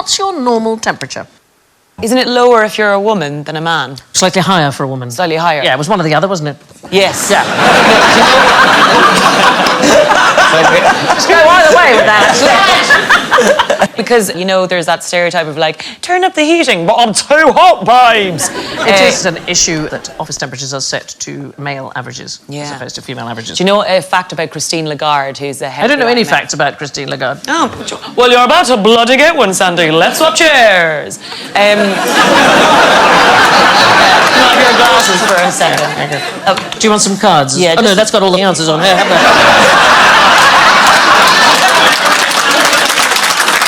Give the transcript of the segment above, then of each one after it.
what's your normal temperature? Isn't it lower if you're a woman than a man? Slightly higher for a woman. Slightly higher? Yeah, it was one or the other, wasn't it? Yes. Yeah. Just go either way with that. Because, you know, there's that stereotype of like, turn up the heating, but I'm too hot, babes. It is an issue that office temperatures are set to male averages as opposed to female averages. Do you know a fact about Christine Lagarde, who's the head? I don't know any facts about Christine Lagarde. Oh, well, you're about to bloody get one, Sandy. Let's swap chairs. Come on, your glasses for a second. Do you want some cards? Yeah. Oh, no, that's got all the answers on here, haven't I?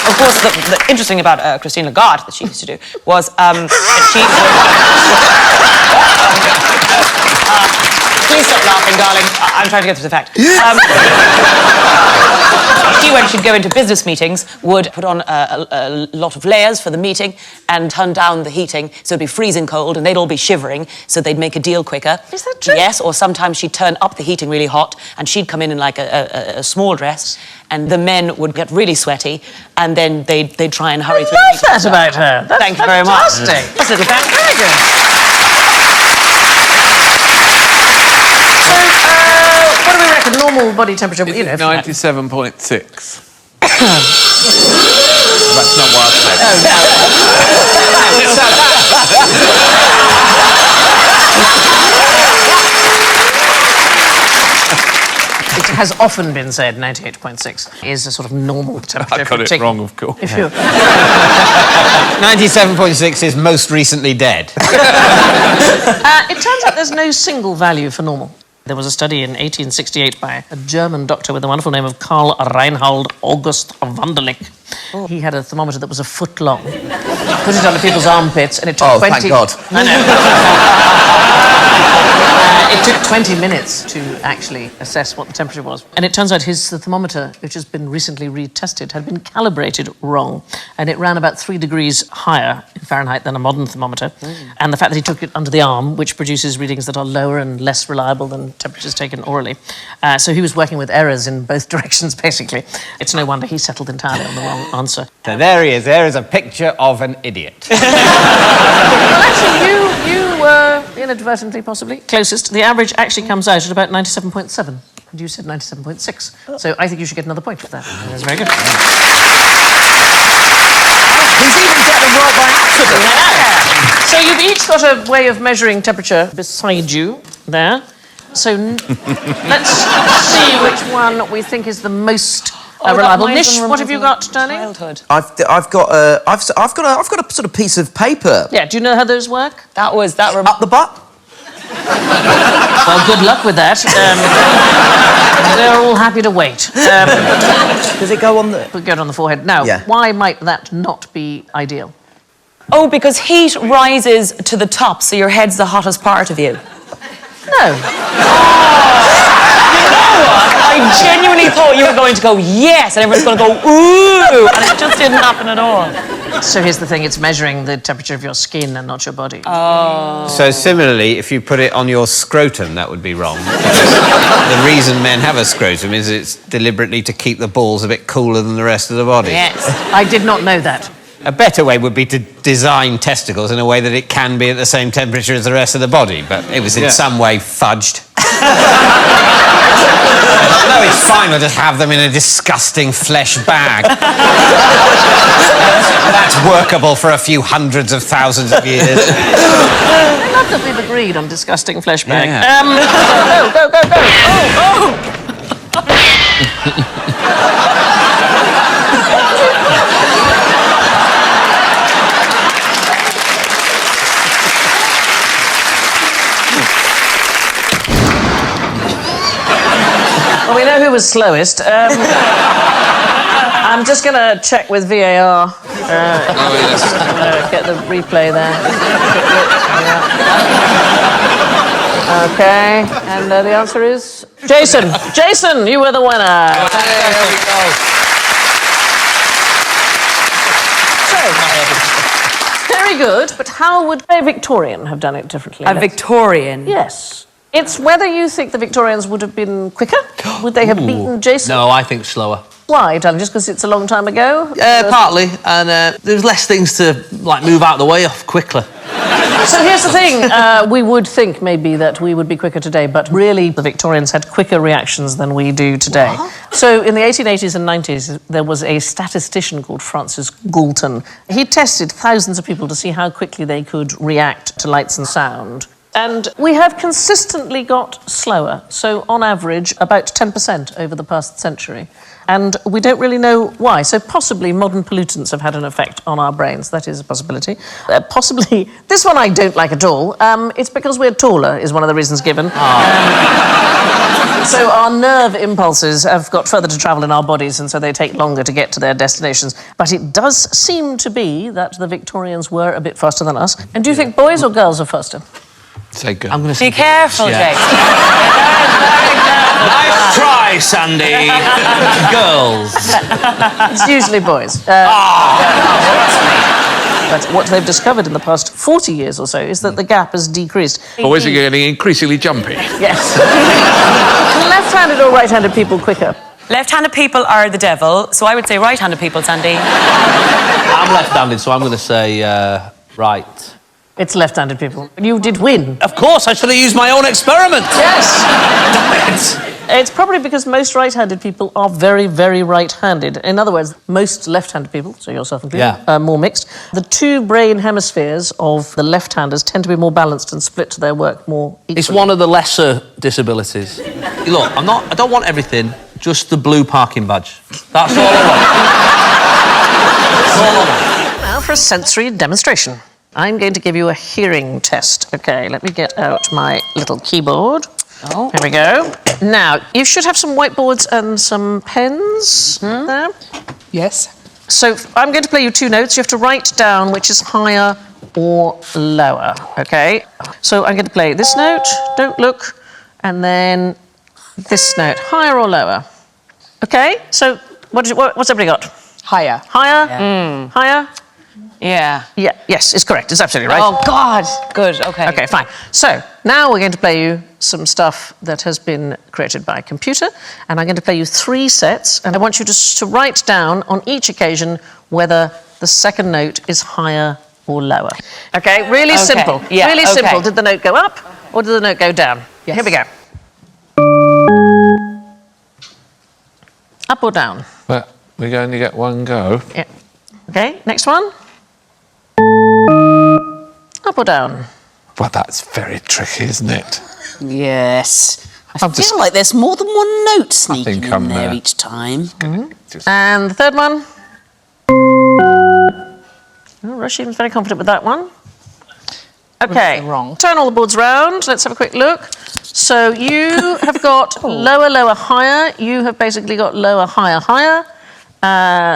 Of course, the interesting about Christine Lagarde that she used to do was that she please stop laughing, darling. I'm trying to get to the fact. She, when she'd go into business meetings, would put on a lot of layers for the meeting and turn down the heating so it'd be freezing cold and they'd all be shivering so they'd make a deal quicker. Is that true? Yes, or sometimes she'd turn up the heating really hot and she'd come in like a small dress and the men would get really sweaty and then they'd try and hurry through. I love that about her. That's Thank you very much. fantastic. That's a little fact. Very good. So, what do we reckon? Normal body temperature, you know... 97.6. That's not what I said. It has often been said 98.6 is a sort of normal temperature. I got it wrong, of course. If you... 97.6 is most recently dead. It turns out there's no single value for normal. There was a study in 1868 by a German doctor with the wonderful name of Karl Reinhold August Wunderlich. Oh. He had a thermometer that was a foot long. Put it under people's armpits and it took 20... thank God. I know. It took 20 minutes to actually assess what the temperature was. And it turns out the thermometer, which has been recently retested, had been calibrated wrong. And it ran about 3 degrees higher in Fahrenheit than a modern thermometer. And the fact that he took it under the arm, which produces readings that are lower and less reliable than temperatures taken orally. So he was working with errors in both directions, basically. It's no wonder he settled entirely on the wrong answer. So there he is. There is a picture of an idiot. Well, actually, you were inadvertently, possibly, closest. The average actually comes out at about 97.7. And you said 97.6. So I think you should get another point for that. That's very good. He's even got them right by accident. Yeah. So you've each got a way of measuring temperature beside you there. So let's see which one we think is the most reliable. Nish, what have you got, darling? Childhood. I've got a sort of piece of paper. Yeah. Do you know how those work? That Up the butt. Well, good luck with that. They're all happy to wait. Does it go on the... Put it on the forehead. Now, why might that not be ideal? Oh, because heat rises to the top, so your head's the hottest part of you. No. You know what? I genuinely thought you were going to go yes, and everyone's going to go ooh, and it just didn't happen at all. So here's the thing, it's measuring the temperature of your skin and not your body. Oh. So similarly, if you put it on your scrotum, that would be wrong. The reason men have a scrotum is it's deliberately to keep the balls a bit cooler than the rest of the body. Yes. I did not know that. A better way would be to design testicles in a way that it can be at the same temperature as the rest of the body, but it was in some way fudged. No, it's fine, we'll just have them in a disgusting flesh bag. That's workable for a few hundreds of thousands of years. I love that we've agreed on disgusting flesh bag. Yeah. Go. Oh. Well, we know who was slowest. I'm just going to check with VAR. Get the replay there. Okay, and the answer is Jason. Jason, you were the winner. There we go. So, very good, but how would a Victorian have done it differently? A Victorian? Yes. It's whether you think the Victorians would have been quicker. Would they have beaten Jason? No, I think slower. Why, darling? Just because it's a long time ago? Partly, and there's less things to like move out of the way off quickly. So here's the thing. We would think maybe that we would be quicker today, but really the Victorians had quicker reactions than we do today. What? So in the 1880s and 90s, there was a statistician called Francis Galton. He tested thousands of people to see how quickly they could react to lights and sound. And we have consistently got slower. So on average, about 10% over the past century. And we don't really know why. So possibly modern pollutants have had an effect on our brains. That is a possibility. Possibly, this one I don't like at all. It's because we're taller, is one of the reasons given. So our nerve impulses have got further to travel in our bodies, and so they take longer to get to their destinations. But it does seem to be that the Victorians were a bit faster than us. And do you think boys or girls are faster? Say good. I'm going to say... Be careful, Yeah. Jake. Nice try, Sandy. Girls. It's usually boys. But what they've discovered in the past 40 years or so is that the gap has decreased. Boys are getting increasingly jumpy. Yes. Left-handed or right-handed people quicker? Left-handed people are the devil, so I would say right-handed people, Sandy. I'm left-handed, so I'm going to say right. It's left-handed people. You did win. Of course, I should have used my own experiment. Yes. It's probably because most right-handed people are very, very right-handed. In other words, most left-handed people, so yourself included, are more mixed. The two brain hemispheres of the left-handers tend to be more balanced and split their work more equally. It's one of the lesser disabilities. Look, I don't want everything, just the blue parking badge. That's all I want. That's all I want. Now for a sensory demonstration. I'm going to give you a hearing test. OK, let me get out my little keyboard. Oh. Here we go. Now, you should have some whiteboards and some pens there. Yes. So I'm going to play you two notes. You have to write down which is higher or lower, OK? So I'm going to play this note, don't look, and then this note, higher or lower. OK, so what's everybody got? Higher. Higher? Higher? Yeah. Yeah, yes, it's correct. It's absolutely right. Oh, God. Good, OK. OK, fine. So now we're going to play you some stuff that has been created by a computer, and I'm going to play you 3 sets, and I want you to write down on each occasion whether the second note is higher or lower. OK, really simple. Yeah, really okay. simple. Did the note go up or did the note go down? Yes. Here we go. Up or down? But we only get one go. Yeah. OK, next one. Up or down? Well, that's very tricky, isn't it? Yes. I I'm feel just- like there's more than one note sneaking think I'm in there there. each time. And the third one. Oh, Rashid's very confident with that one. OK, wrong. turn all the boards round. Let's have a quick look. So you have got lower, lower, higher. You have basically got lower, higher, higher.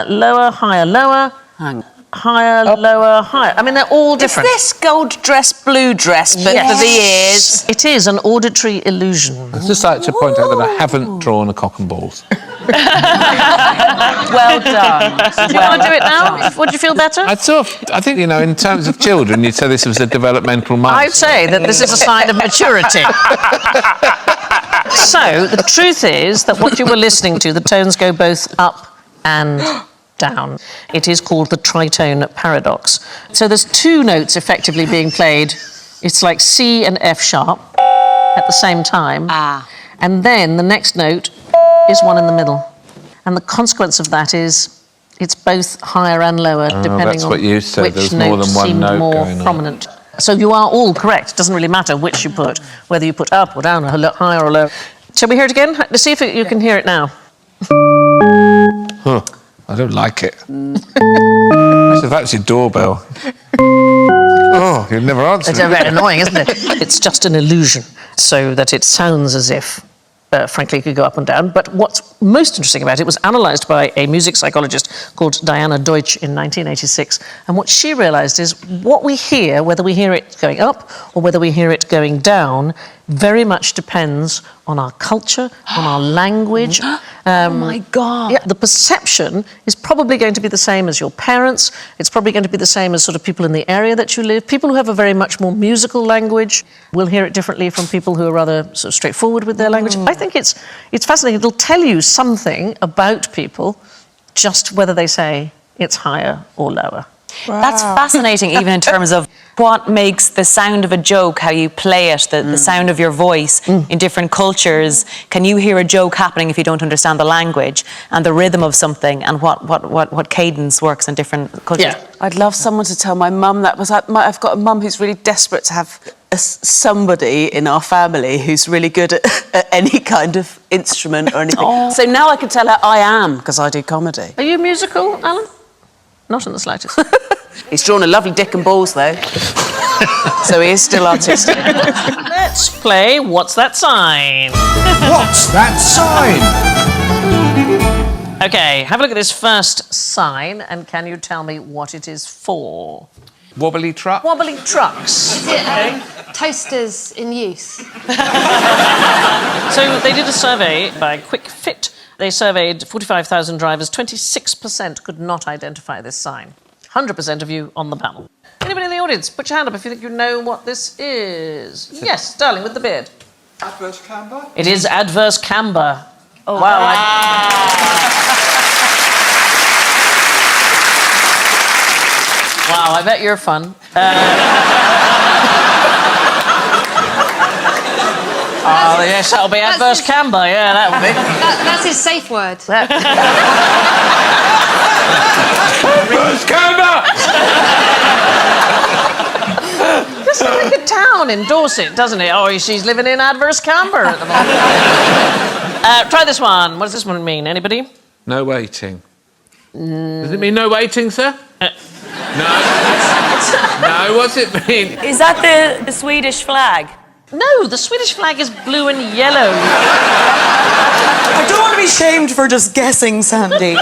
Lower, higher, lower. Hang. Higher, lower, higher. I mean, they're all different. Is this gold dress, blue dress, but for the ears? It is an auditory illusion. I'd just like to point out that I haven't drawn a cock and balls. Well done. Do you want to do it now? Would you feel better? I think, you know, in terms of children, you'd say this was a developmental milestone. I'd say that this is a sign of maturity. So, the truth is that what you were listening to, the tones go both up and down. It is called the tritone paradox. So there's 2 notes effectively being played. It's like C and F sharp at the same time. And then the next note is one in the middle. And the consequence of that is it's both higher and lower, depending that's on what you said. which There's more note than one seemed note more going on. prominent. So you are all correct. It doesn't really matter which you put, whether you put up or down, or higher or lower. Shall we hear it again? Let's see if you can hear it now. Huh. I don't like it. So that's your doorbell. Oh, you've never answered It's it. very annoying, isn't it? It's just an illusion, so that it sounds as if, frankly, it could go up and down. But what's most interesting about it was analysed by a music psychologist called Diana Deutsch in 1986. And what she realised is what we hear, whether we hear it going up or whether we hear it going down, very much depends on our culture, on our language. Oh my God. Yeah, the perception is probably going to be the same as your parents. It's probably going to be the same as sort of people in the area that you live. People who have a very much more musical language will hear it differently from people who are rather sort of straightforward with their language. I think it's fascinating. It'll tell you something about people, just whether they say it's higher or lower. Wow. That's fascinating, even in terms of what makes the sound of a joke, how you play it, the sound of your voice in different cultures. Can you hear a joke happening if you don't understand the language and the rhythm of something and what cadence works in different cultures? Yeah. I'd love someone to tell my mum that. I've got a mum who's really desperate to have somebody in our family who's really good at any kind of instrument or anything. So now I can tell her I am, because I do comedy. Are you musical, Alan? Not in the slightest. He's drawn a lovely dick and balls, though. So he is still artistic. Let's play What's That Sign? What's that sign? Okay, have a look at this first sign, and can you tell me what it is for? Wobbly truck? Wobbly trucks. Is it toasters in use? So they did a survey by Quick Fit. They surveyed 45,000 drivers. 26% could not identify this sign. 100% of you on the panel. Anybody in the audience, put your hand up if you think you know what this is. Yes, darling, with the beard. Adverse camber? It is adverse camber. Oh, wow. Wow, I bet you're fun. Oh, yes, that'll be adverse camber. Yeah, that will be. That's his safe word. Adverse camber! This is like a town in Dorset, doesn't it? Oh, she's living in adverse camber at the moment. Try this one. What does this one mean? Anybody? No waiting. Does it mean no waiting, sir? No. No, what's it mean? Is that the Swedish flag? No, the Swedish flag is blue and yellow. I don't want to be shamed for just guessing, Sandy.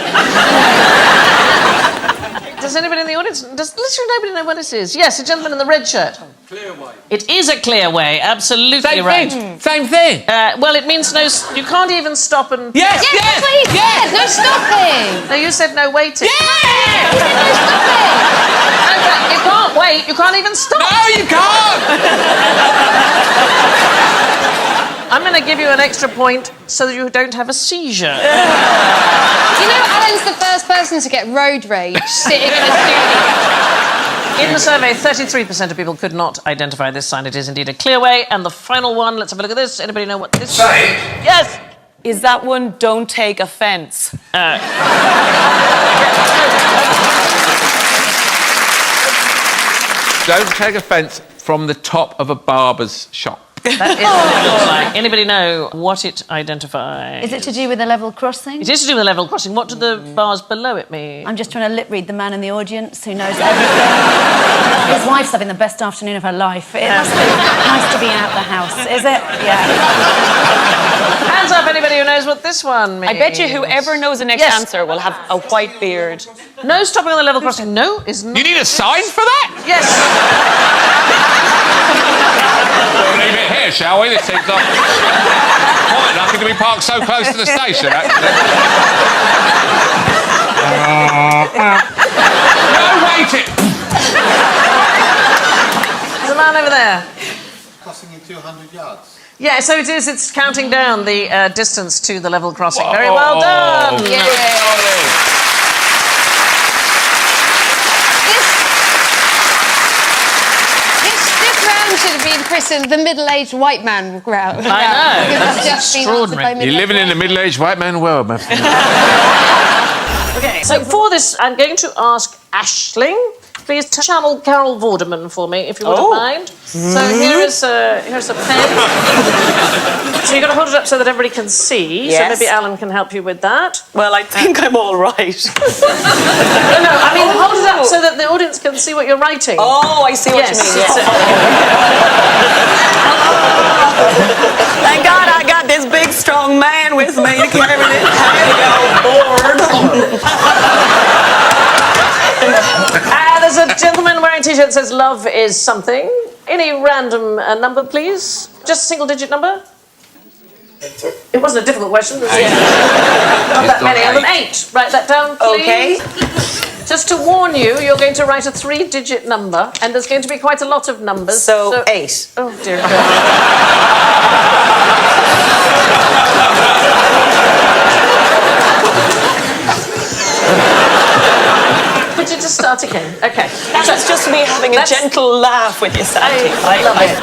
Does anybody in the audience, does literally nobody know what this is? Yes, a gentleman in the red shirt. Clear way. It is a clear way, absolutely Same right. thing. Same thing. Well, it means no, you can't even stop and... Yes, Yeah, that's what he said. No stopping. No, you said no waiting. He said no stopping. You can't wait, you can't even stop. No, you can't! I'm going to give you an extra point so that you don't have a seizure. You know, Alan's the first person to get road rage sitting in a studio. In the survey, 33% of people could not identify this sign. It is indeed a clear way. And the final one, let's have a look at this. Anybody know what this is? Say it. Yes! Is that one don't take offence? Don't take offence from the top of a barber's shop. That is what it looks like. Anybody know what it identifies? Is it to do with a level crossing? It is to do with a level crossing. What do the bars below it mean? I'm just trying to lip read the man in the audience who knows everything. His wife's having the best afternoon of her life. It must be nice to be out the house, is it? Yeah. Hands up, anybody who knows what this one means. I bet you whoever knows the next Yes. answer will have a white beard. No stopping on the level crossing. No is not. You need a sign for that? Yes. We'll leave it here, shall we? This seems like quite lucky to be parked so close to the station, actually. No waiting! There's a man over there. Crossing in 200 yards. Yeah, so it is. It's counting down the distance to the level crossing. Very well done. Yeah. This round should have been christened the middle-aged white man round. I know. Because it's That's just been answered by extraordinary. You're living in the middle-aged white man world, man. Okay, so for this, I'm going to ask Aisling. Please channel Carol Vorderman for me, if you wouldn't mind. So here's a pen. So you've got to hold it up so that everybody can see. Yes. So maybe Alan can help you with that. Well, I think I'm all right. No, I mean hold it up so that the audience can see what you're writing. Oh, I see what you mean. Yes. Thank God I got this big, strong man with me to carry it. There's a gentleman wearing a t-shirt that says "Love is something." Any random number, please. Just a single-digit number? It wasn't a difficult question. Was it? Not that many of them. 8. Write that down, please. Okay. Just to warn you, you're going to write a 3-digit number, and there's going to be quite a lot of numbers. So 8. Oh, dear God. Could you just start again? Okay. That was just me having a gentle laugh with you, Sandy. I love it.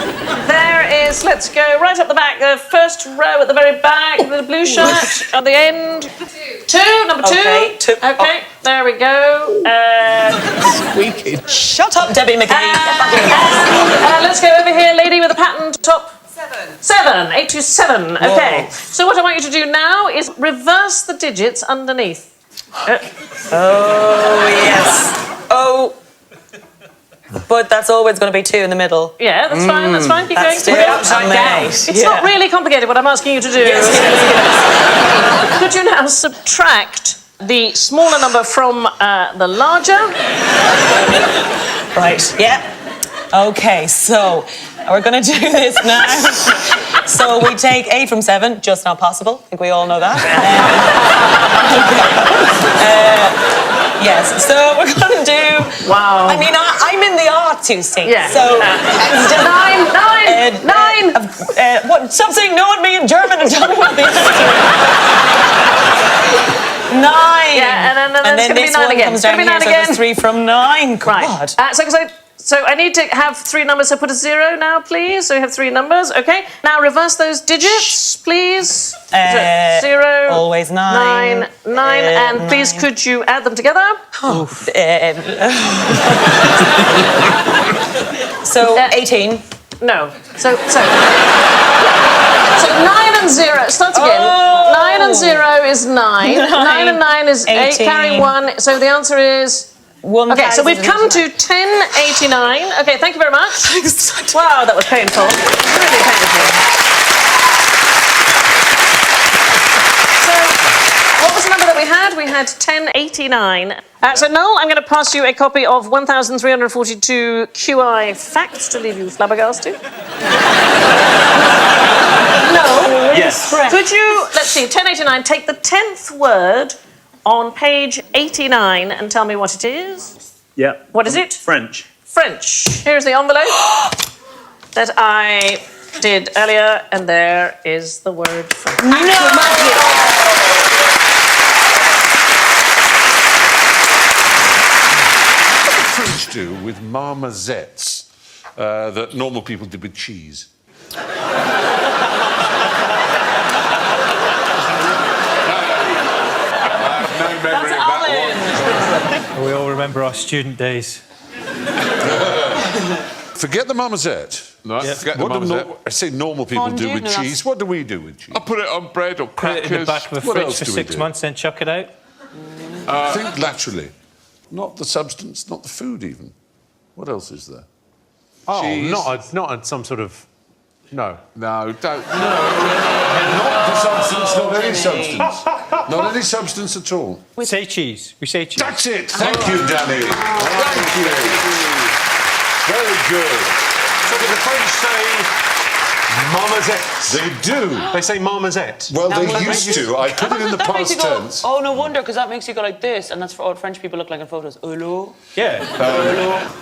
There is, let's go right up the back, the first row at the very back, the blue shirt at the end. 2, number 2. Okay, 2. Okay, there we go. Squeaky. Shut up, Debbie McGee. Let's go over here, lady with the patterned top. 7. 8 to 7. Okay. Whoa. So what I want you to do now is reverse the digits underneath. Oh, yes. Oh. But that's always going to be 2 in the middle. Yeah, that's fine, that's fine. Keep going. Still upside down. It's not really complicated what I'm asking you to do. Yes. Could you now subtract the smaller number from the larger? Right, yeah. Okay, so we're going to do this now. So we take 8 from 7, just not possible. I think we all know that. Yes, so we're going to do... Wow. I mean, I'm in the arts, you see. Yeah. So... 9. What? Stop saying no at me in German and tell me what the answer is. 9. Yeah, and then it's going to be 9 again. Comes down here, so there's 3 from 9. God. Right. So I need to have 3 numbers, so put a 0 now, please. So we have 3 numbers, okay. Now reverse those digits, please. 0. Always 9. 9, and please could you add them together? So 18. No. So 9 and 0. Start again. 9 and 0 is 9. 9 and 9 is 8. Carry 1. So the answer is... Okay, so we've come to 1089. Okay, thank you very much. Wow, that was painful. Really painful. So, what was the number that we had? We had 1089. So, Noel, I'm going to pass you a copy of 1342 QI facts to leave you flabbergasted. No. Yes. Could you, let's see, 1089, take the 10th word on page 89 and tell me what it is. Yeah. What is it? French. French. Here's the envelope that I did earlier, and there is the word French. What do the French do with marmosettes that normal people do with cheese? We all remember our student days. Forget the marmosette. No, forget the marmosette. I say normal people do with cheese. What do we do with cheese? I put it on bread or Put crackers. it in the back of a What fridge else for do we 6 do? months, then chuck it out. Think laterally. Not the substance, not the food even. What else is there? Oh, Cheese. not some sort of... No. No, don't. Not the substance, not any substance. Not any substance at all. We say cheese. We say cheese. That's it. Thank you, Danny. Thank you. Very good. So do the French say marmosettes? They do. They say marmosette. Well, they used to. I put it in the past tense. Oh, no wonder, because that makes you go like this, and that's for what French people look like in photos. Hello? Yeah.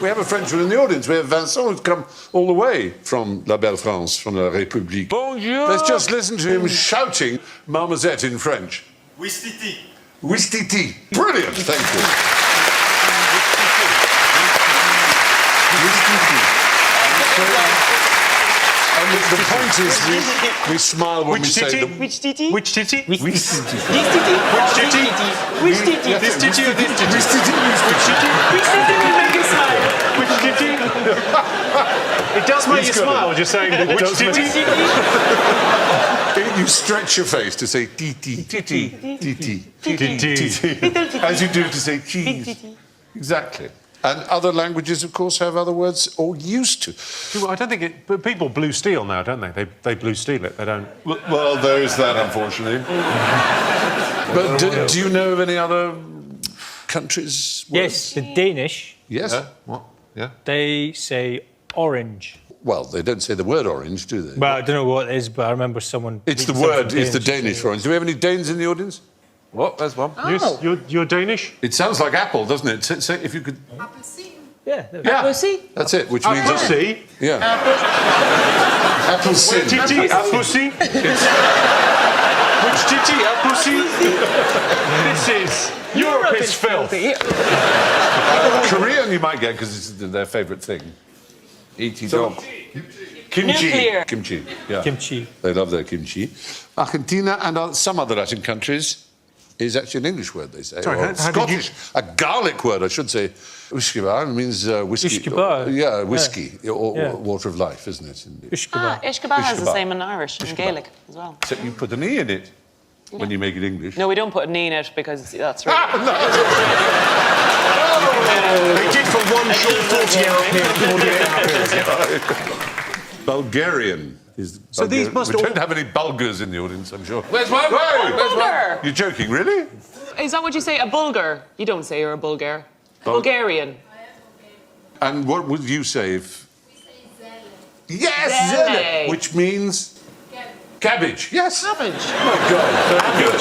We have a Frenchman in the audience. We have Vincent, who's come all the way from La Belle France, from La République. Bonjour. Let's just listen to him shouting marmosette in French. Wistiti. Wistiti. Brilliant. Thank you. And the point is, we smile when we say the... Which titty? Which titty? Which titty? Which titty? Which titty? This titty or this titty? Which titty? Which titty will make you smile? Which titty? It does make you smile, just saying that it does make You stretch your face to say titi, titi, titi, titi, titi, as you do to say cheese. Exactly. And other languages, of course, have other words, or used to. I don't think it... But people blue steel now, don't they? They blue steel it. They don't... Well, there is that, unfortunately. But do you know of any other countries' words? Yes, the Danish. Yes. What? Yeah. They say orange. Well, they don't say the word orange, do they? Well, I don't know what it is, but I remember someone... It's the word, it's the Danish orange. Do we have any Danes in the audience? What? There's one. Yes, You're Danish? it sounds like apple, doesn't it? Say if you could... Yeah. Yeah, that's it, which means... Appleseed? Yeah. Appleseed. Titty, appleseed? Which titty, appleseed? This is... Europe is filth. Korean you might get, because it's their favourite thing. E.T. dog. Kimchi. Nuclear. Kimchi, yeah. Kimchi. They love their kimchi. Argentina and some other Latin countries is actually an English word, they say. Sorry, or how did Scottish. A Gaelic word, I should say. Ushkibar means whiskey. Ushkibar. Yeah, whiskey, or water of life, isn't it? Ishkaba has the same in Irish and Gaelic as well. So you put an E in it when you make it English. No, we don't put an E in it because that's right. They did for one short 48 hours. Bulgarian is... So these Bulgarian. must We all... don't have any Bulgars in the audience, I'm sure. Where's one? Bulgar! You're joking, really? Is that what you say, a Bulgar? You don't say you're a Bulgar. Bulgarian. And what would you say if... Yes, Zele. zele, which means... Cabbage. Yes. Cabbage. Oh my God, very good.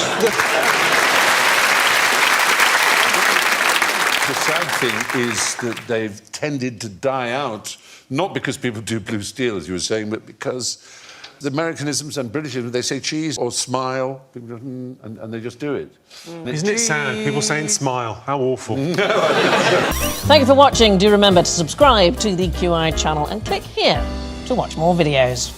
The sad thing is that they've tended to die out, not because people do blue steel, as you were saying, but because the Americanisms and Britishism, they say cheese or smile, people go, and they just do it. Isn't it sad? People saying smile. How awful. Thank you for watching. Do remember to subscribe to the QI channel and click here to watch more videos.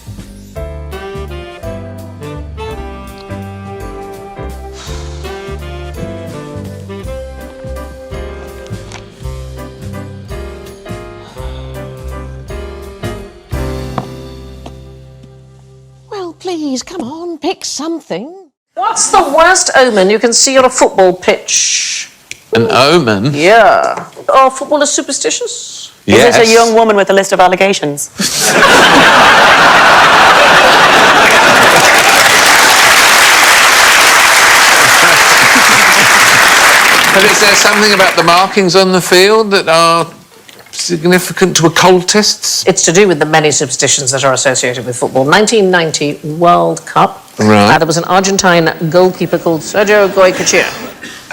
Please, come on, pick something. What's the worst omen you can see on a football pitch? An omen? Yeah. Are footballers superstitious? Is it a young woman with a list of allegations? But is there something about the markings on the field that are significant to occultists? It's to do with the many superstitions that are associated with football. 1990 World Cup. Right. There was an Argentine goalkeeper called Sergio Goycochea.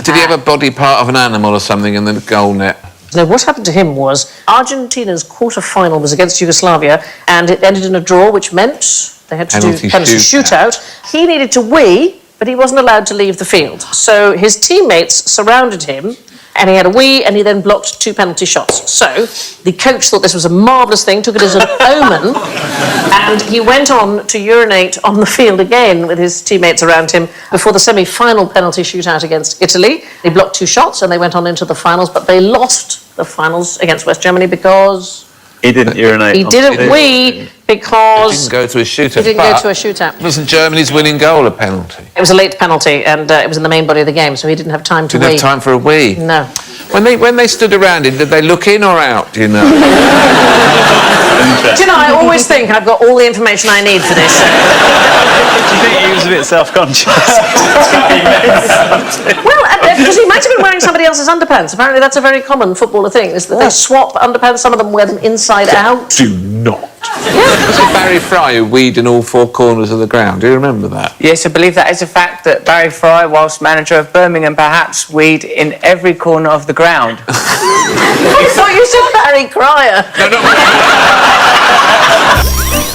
Did he have a body part of an animal or something in the goal net? Now, what happened to him was Argentina's quarter-final was against Yugoslavia, and it ended in a draw, which meant they had to do penalty shootout. He needed to wee, but he wasn't allowed to leave the field. So his teammates surrounded him, and he had a wee, and he then blocked 2 penalty shots. So the coach thought this was a marvellous thing, took it as an omen, and he went on to urinate on the field again with his teammates around him before the semi-final penalty shootout against Italy. He blocked 2 shots, and they went on into the finals, but they lost the finals against West Germany because... He didn't urinate. He didn't wee because... He didn't go to a shootout. He didn't go to a shootout. Wasn't Germany's winning goal a penalty? It was a late penalty, and it was in the main body of the game, so he didn't have time to wee. Didn't have time for a wee? No. When they stood around him, did they look in or out, do you know? Do you know, I always think I've got all the information I need for this show. Do you think he was a bit self-conscious? Well, because he might have been wearing somebody else's underpants. Apparently that's a very common footballer thing, is that they swap underpants. Some of them wear them inside out. Do not. Was it Barry Fry who weed in all 4 corners of the ground? Do you remember that? Yes, I believe that is a fact that Barry Fry, whilst manager of Birmingham, perhaps weed in every corner of the ground. I thought you said Barry Cryer. No.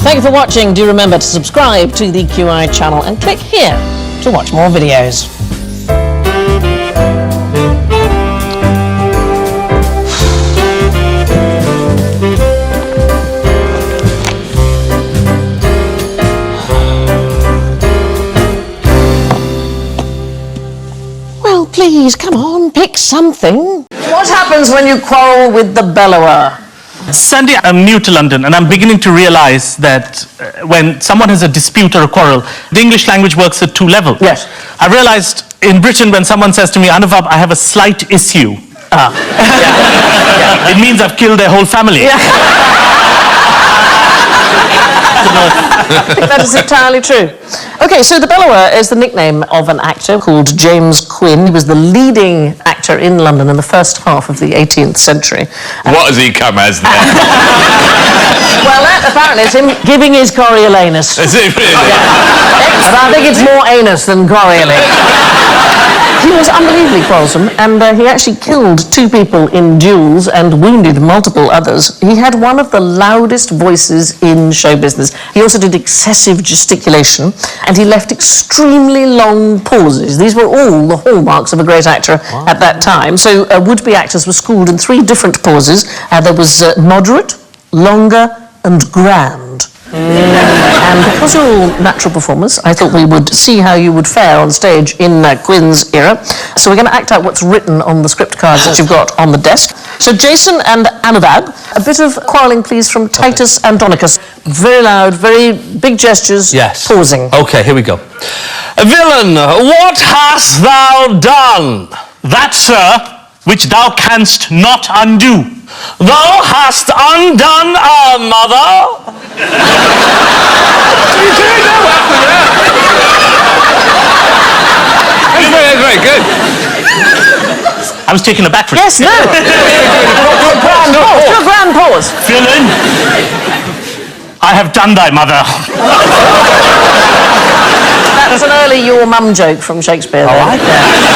Thank you for watching. Do remember to subscribe to the QI channel and click here to watch more videos. Well, please, come on, pick something. What happens when you quarrel with the bellower? Sandy, I'm new to London and I'm beginning to realise that when someone has a dispute or a quarrel, the English language works at 2 levels. Yes. I realised in Britain when someone says to me, Anuvab, I have a slight issue. It means I've killed their whole family. I think that is entirely true. Okay, so the bellower is the nickname of an actor called James Quinn. He was the leading actor actor in London in the first half of the 18th century. What has he come as now? Well, that apparently is him giving his Coriolanus. Is it really? And I think it's more anus than Coriolanus. He was unbelievably quarrelsome, and he actually killed 2 people in duels and wounded multiple others. He had one of the loudest voices in show business. He also did excessive gesticulation, and he left extremely long pauses. These were all the hallmarks of a great actor at that time. So would-be actors were schooled in 3 different pauses. There was moderate, longer, and grand. And because you're all natural performers, I thought we would see how you would fare on stage in Quinn's era. So we're going to act out what's written on the script cards that you've got on the desk. So Jason and Anubab, a bit of quarrelling, please, from Titus Andronicus. Very loud, very big gestures, Yes. pausing. OK, here we go. Villain, what hast thou done? That, sir, which thou canst not undo. Thou hast undone our mother. That's very good. I was taken aback for Yes, no. Do a grand pause. Villain, I have done thy mother. That's an early your mum joke from Shakespeare. I like that.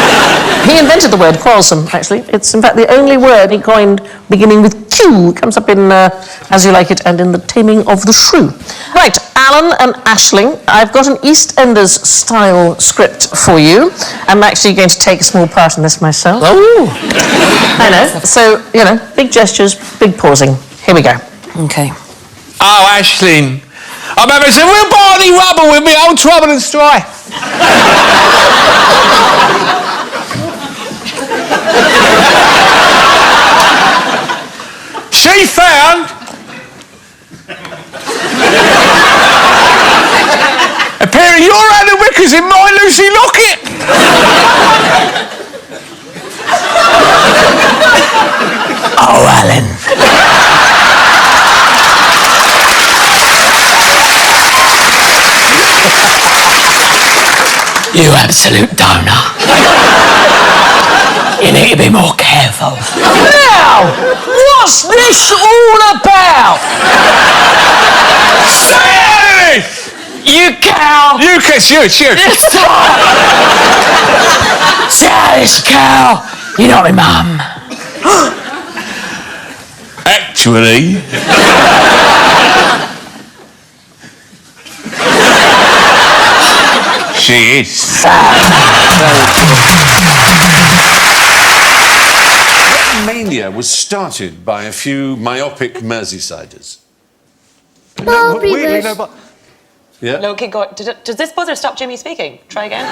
He invented the word quarrelsome, actually. It's, in fact, the only word he coined beginning with Q. It comes up in As You Like It and in The Taming of the Shrew. Right, Alan and Aisling, I've got an EastEnders-style script for you. I'm actually going to take a small part in this myself. Oh. I know. So, you know, big gestures, big pausing. Here we go. Okay. Oh, Aisling. I'm having some real barley rubber with me old trouble and strife. She found a pair of your Anna Wickers in my Lucy locket. Oh, Alan. You absolute donor. You need to be more careful. Now, what's this all about? Say it! You cow! You can shoot. This cow. You're not my mum. Actually... she is. Mania was started by a few myopic Merseysiders. Weirdly, no, but Yeah. No, keep going. Does this buzzer stop Jimmy speaking? Try again.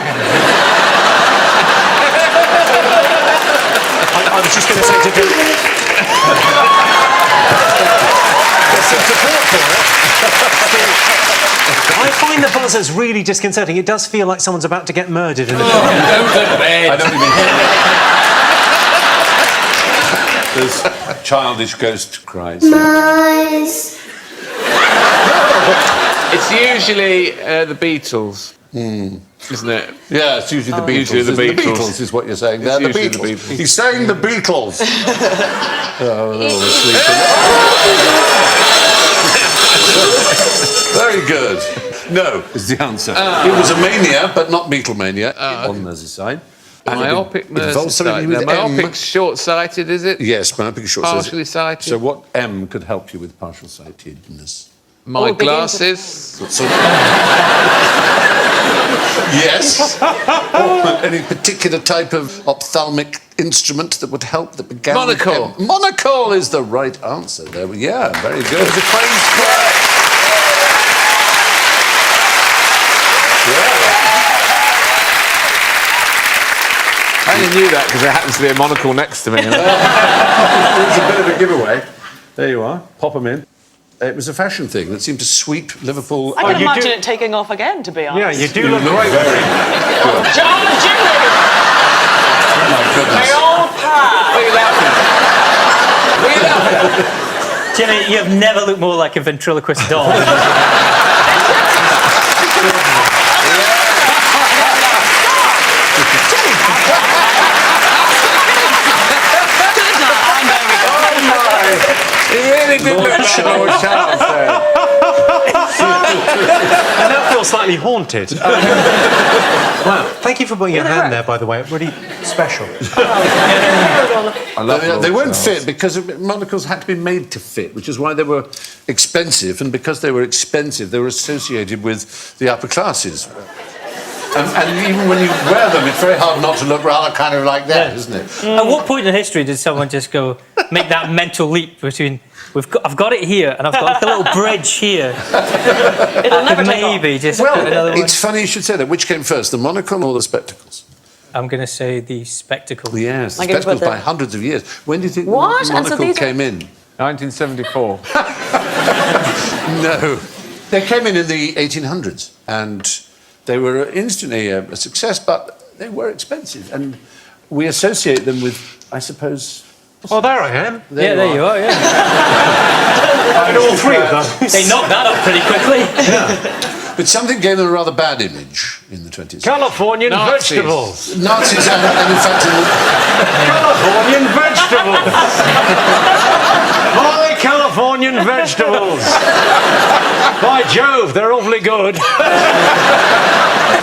I was just going to say to Bill. There's some support for it. I find the buzzers really disconcerting. It does feel like someone's about to get murdered in the film. I don't even There's childish ghost cries. Nice. It's usually the Beatles, isn't it? Yeah, it's usually the Beatles. Usually the Beatles. The Beatles is what you're saying. They're the usually Beatles. the Beatles. He's saying the Beatles. Oh, they're all asleep. Very good. No, is the answer. It was a mania, but not Beatlemania on Merseyside. Myopic Merseyside. Myopic short-sighted, is it? Yes, myopic short-sighted. Partially sighted. So what M could help you with partial sightedness? My glasses. So, yes. Or any particular type of ophthalmic instrument that would help that began with Monocle. M. Monocle is the right answer. There we very good. It's a crazy play. I only knew that because there happens to be a monocle next to me. It's a bit of a giveaway. There you are. Pop them in. It was a fashion thing that seemed to sweep Liverpool. I can imagine it taking off again, to be honest. Yeah, you do look very good. John Jimmy! Oh my goodness. My old pal! What are you laughing at? Jenny, you have never looked more like a ventriloquist doll. really did look like Lord Charles there. I now feel slightly haunted. Wow, thank you for putting your hand there, by the way. Really special. They weren't fit because monocles had to be made to fit, which is why they were expensive. And because they were expensive, they were associated with the upper classes. And even when you wear them, it's very hard not to look rather kind of like that, isn't it? At what point in history did someone just go make that mental leap between I've got it here and I've got like a little bridge here? It'll never take off. Maybe just put another one. It's funny you should say that. Which came first, the monocle or the spectacles? I'm going to say the spectacles. Yes, the spectacles by hundreds of years. When do you think the What? And so monocle these are- came in? 1974. No. They came in the 1800s, and they were instantly a success, but they were expensive, and we associate them with, I suppose... Oh, there I am. There you are, yeah. I had all three of them. They knocked that up pretty quickly. But something gave them a rather bad image in the 20th century. Californian vegetables. Nazis and in fact... Californian vegetables. My Californian vegetables. By Jove, they're awfully good.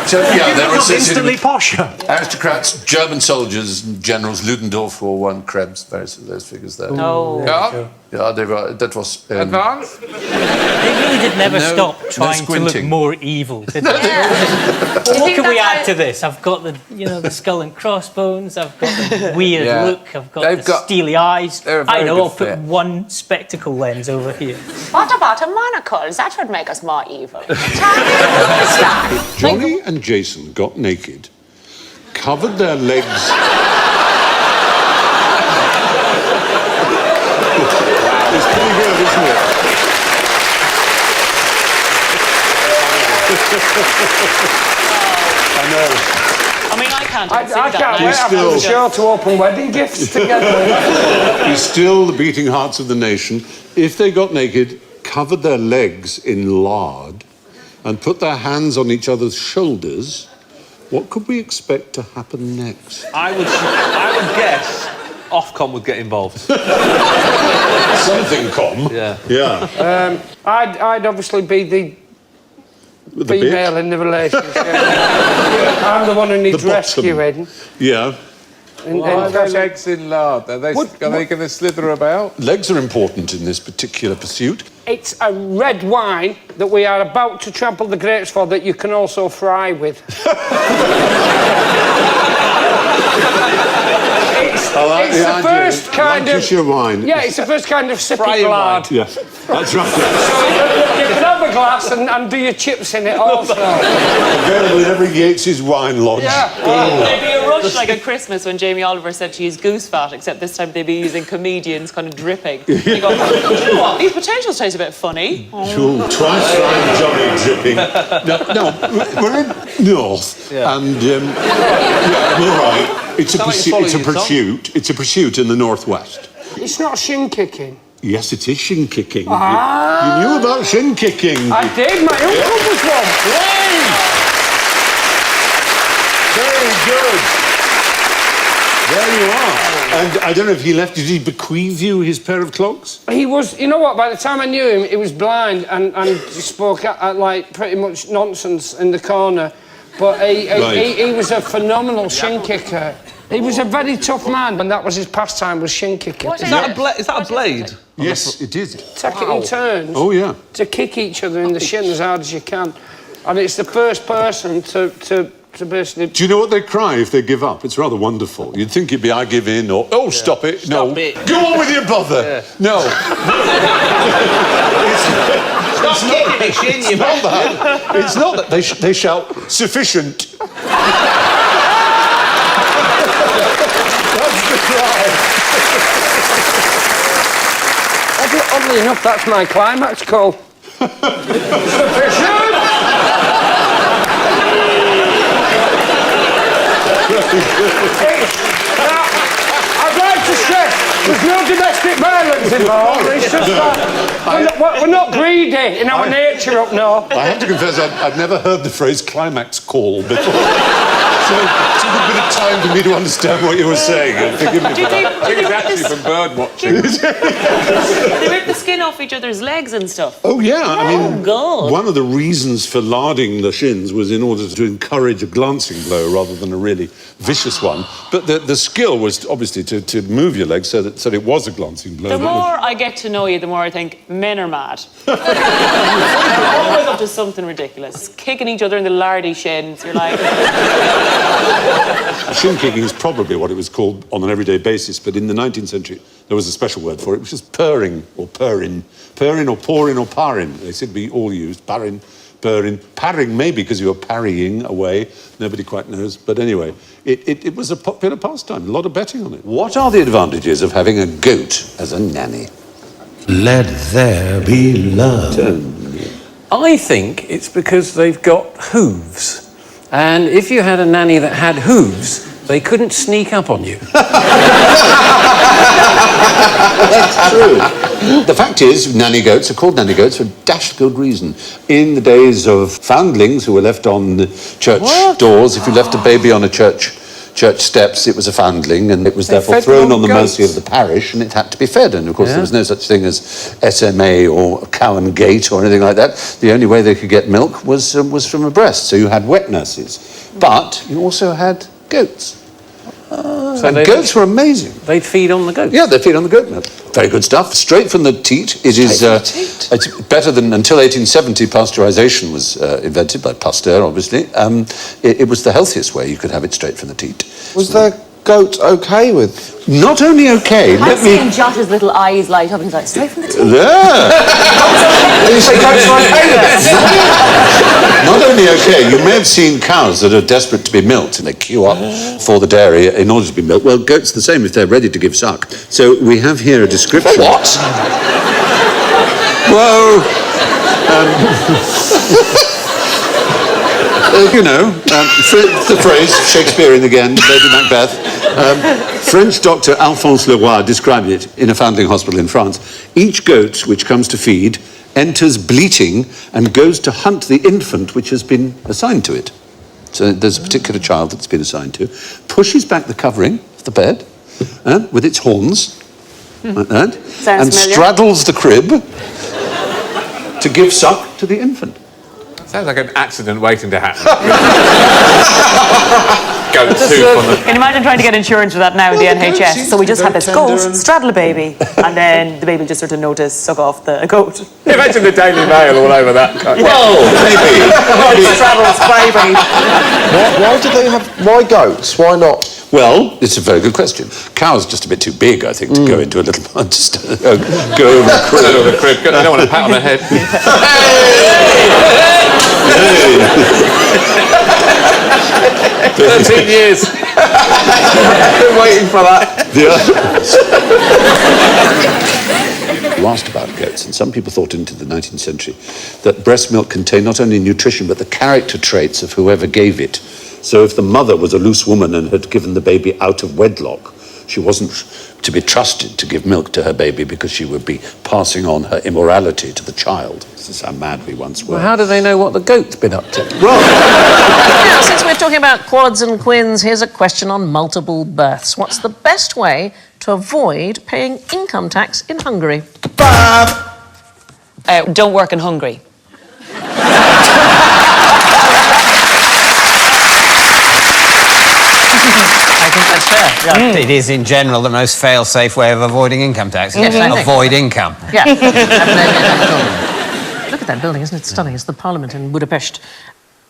So, yeah, they were instantly posher. Aristocrats, German soldiers, generals, Ludendorff wore one, Krebs, various of those figures there. No. Yeah, they were, that was... Advanced? They really did never stop trying to look more evil, did they? What can we add to this? I've got the skull and crossbones. I've got the weird look. I've got the steely eyes. I know. I'll put one spectacle lens over here. What about a monocle? That would make us more evil. Johnny and Jason got naked, covered their legs... It's pretty good, isn't it? I know. I mean, I can't I can't wait after the show to open wedding gifts together. We still the beating hearts of the nation. If they got naked, covered their legs in lard, and put their hands on each other's shoulders, what could we expect to happen next? I would guess Ofcom would get involved. Something com. Yeah. I'd obviously be the female in the relationship. I'm the one who needs rescuing. Yeah. Why are their legs in lard? Are they going to slither about? Legs are important in this particular pursuit. It's a red wine that we are about to trample the grapes for that you can also fry with. It's the first kind of... wine. Yeah, it's the first kind of sipping lard. Yeah, that's right. So you can have a glass and do your chips in it also. Available in every Yates's wine lodge. Yeah. There'd be a rush like at Christmas when Jamie Oliver said to use goose fat, except this time they'd be using comedians kind of dripping. You go, you know what, these potatoes taste a bit funny. Sure, twice fried Johnny dripping. No, we're in North, and you're right. It's a pursuit. It's a pursuit in the Northwest. It's not shin kicking. Yes, it is shin kicking. You knew about shin kicking. I did. My uncle was one. Very good. There you are. And I don't know if he left. Did he bequeath you his pair of clogs? He was. You know what? By the time I knew him, he was blind and spoke like pretty much nonsense in the corner. But he was a phenomenal shin kicker. He was a very tough man, and that was his pastime, was shin kicking. Is that a blade? Yes, it is. Take it in turns. Oh, yeah. To kick each other in the shin as hard as you can. And it's the first person to basically... Do you know what they cry if they give up? It's rather wonderful. You'd think it'd be, I give in, or, oh, stop it. Stop it. Go on with your bother. Yeah. No. Stop kicking it, Shin, you bother. It's not that. They shout, sufficient. That's the cry. Oddly enough, that's my climax call. Sufficient! Now, I'd like to stress, there's no domestic violence involved. It's just we're not greedy in our nature up north. I have to confess, I've never heard the phrase climax call before. So it took a bit of time for me to understand what you were saying. Forgive me for that. I think it's actually from bird watching. They rip the skin off each other's legs and stuff. Oh, yeah. I mean, God. one of the reasons for larding the shins was in order to encourage a glancing blow rather than a really vicious one. But the skill was obviously to move your legs so that it was a glancing blow. The more I get to know you, the more I think men are mad. Always up to something ridiculous. Kicking each other in the lardy shins. You're like... Shin kicking is probably what it was called on an everyday basis, but in the 19th century there was a special word for it, which is purring or purring. Purring or pouring or parring. They seem to be all used. Parring, purring. Parring maybe because you were parrying away. Nobody quite knows. But anyway, it was a popular pastime. A lot of betting on it. What are the advantages of having a goat as a nanny? Let there be love. I think it's because they've got hooves. And if you had a nanny that had hooves, they couldn't sneak up on you. That's true. The fact is, nanny goats are called nanny goats for a dashed good reason. In the days of foundlings who were left on church doors, if you left a baby on a church steps, it was a foundling, and it was therefore thrown on the mercy of the parish, and it had to be fed. And of course, there was no such thing as SMA or cow and gate or anything like that. The only way they could get milk was from a breast. So you had wet nurses, but you also had goats. And goats were amazing. They'd feed on the goat. Yeah, they'd feed on the goat milk. Very good stuff. Straight from the teat. It's better than until 1870. Pasteurisation was invented by Pasteur, obviously. It was the healthiest way you could have it straight from the teat. Was the goat okay with? Not only okay. I've seen Josh's little eyes light up and he's like, straight from the teeth. Yeah. Not only okay, you may have seen cows that are desperate to be milked and they queue up for the dairy in order to be milked. Well, goats the same if they're ready to give suck. So we have here a description. What? Whoa. The phrase, Shakespearean again, Lady Macbeth. French doctor Alphonse Leroy described it in a foundling hospital in France. Each goat which comes to feed enters bleating and goes to hunt the infant which has been assigned to it. So there's a particular child that's been assigned to, pushes back the covering of the bed with its horns, like that, and straddles the crib to give suck to the infant. Sounds like an accident waiting to happen. Goat soup on the... Can you imagine trying to get insurance for that now in the NHS? So we just have this goat straddle a baby, and then the baby just sort of know to suck off the goat. Imagine the Daily Mail all over that. Whoa, maybe. Straddles baby. Why do they have? Why goats? Why not? Well, it's a very good question. Cow's just a bit too big, I think, to go into a little... go over the crib. Over the crib. I don't want a pat on the head. 13 years. I've been waiting for that. You asked about goats, and some people thought into the 19th century that breast milk contained not only nutrition, but the character traits of whoever gave it. So if the mother was a loose woman and had given the baby out of wedlock, she wasn't to be trusted to give milk to her baby because she would be passing on her immorality to the child. This is how mad we once were. Well, how do they know what the goat's been up to? Now, since we're talking about quads and quins, here's a question on multiple births. What's the best way to avoid paying income tax in Hungary? Don't work in Hungary. I think that's fair. Yeah. It is, in general, the most fail-safe way of avoiding income tax. Yes, I think. Avoid income. Yeah. Look at that building, isn't it stunning? It's the Parliament in Budapest.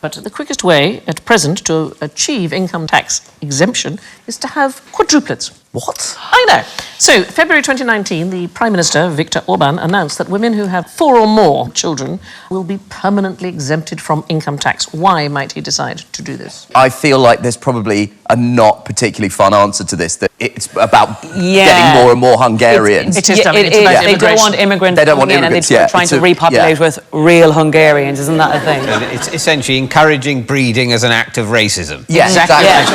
But the quickest way at present to achieve income tax exemption is to have quadruplets. What? I know. So, February 2019, the Prime Minister, Viktor Orban, announced that women who have 4 or more children will be permanently exempted from income tax. Why might he decide to do this? I feel like there's probably a not particularly fun answer to this, that it's about getting more and more Hungarians. It is. They don't want immigrants. They don't want in immigrants, and they're trying to repopulate with real Hungarians. Isn't that a thing? It's essentially encouraging breeding as an act of racism. Yeah, exactly. Yeah.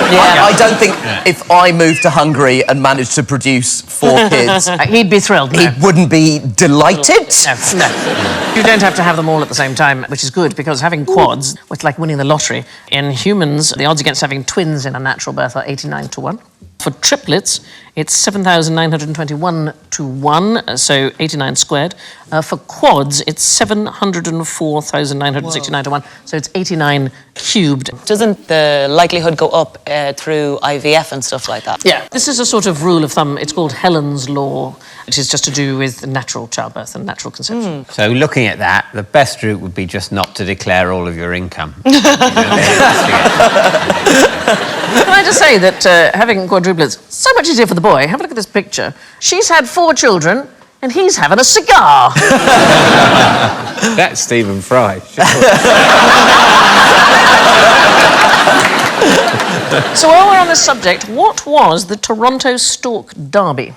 I don't think if I moved to Hungary and managed to produce 4 kids... He'd be thrilled. He wouldn't be delighted? No. You don't have to have them all at the same time, which is good, because having quads, it's like winning the lottery. In humans, the odds against having twins in a natural birth are 89 to 1. For triplets, it's 7,921 to 1, so 89 squared. For quads, it's 704,969 to 1, so it's 89 cubed. Doesn't the likelihood go up through IVF and stuff like that? Yeah, this is a sort of rule of thumb. It's called Helen's Law. It is just to do with natural childbirth and natural conception. So looking at that, the best route would be just not to declare all of your income. Can I just say that having quadruplets, so much easier for the boy. Have a look at this picture. She's had 4 children, and he's having a cigar. That's Stephen Fry. So while we're on this subject, what was the Toronto Stork Derby?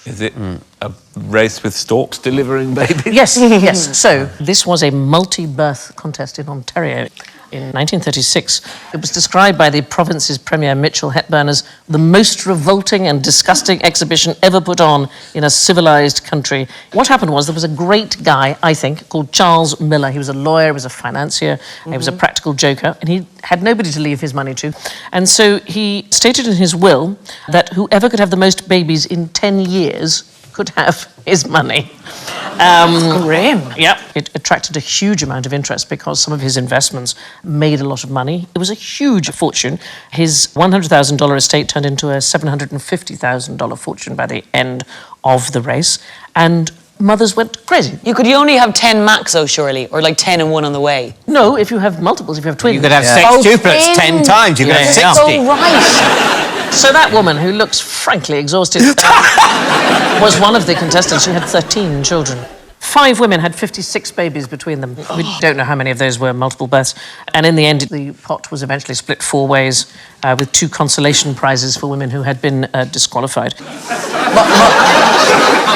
Is it a race with storks delivering babies? Yes, yes. So this was a multi-birth contest in Ontario. In 1936, it was described by the province's Premier Mitchell Hepburn as the most revolting and disgusting exhibition ever put on in a civilized country. What happened was there was a great guy, I think, called Charles Miller. He was a lawyer, he was a financier, he was a practical joker, and he had nobody to leave his money to. And so he stated in his will that whoever could have the most babies in 10 years could have his money. Grim. Yep. It attracted a huge amount of interest because some of his investments made a lot of money. It was a huge fortune. His $100,000 estate turned into a $750,000 fortune by the end of the race. And mothers went crazy. You could only have 10 max, though, surely, or like 10 and 1 on the way. No, if you have multiples, if you have twins. You could have 6 duplets 10 times. You could have 60. Oh, right. So that woman, who looks frankly exhausted, was one of the contestants. She had 13 children. 5 women had 56 babies between them. We don't know how many of those were multiple births. And in the end, the pot was eventually split 4 ways, with 2 consolation prizes for women who had been disqualified.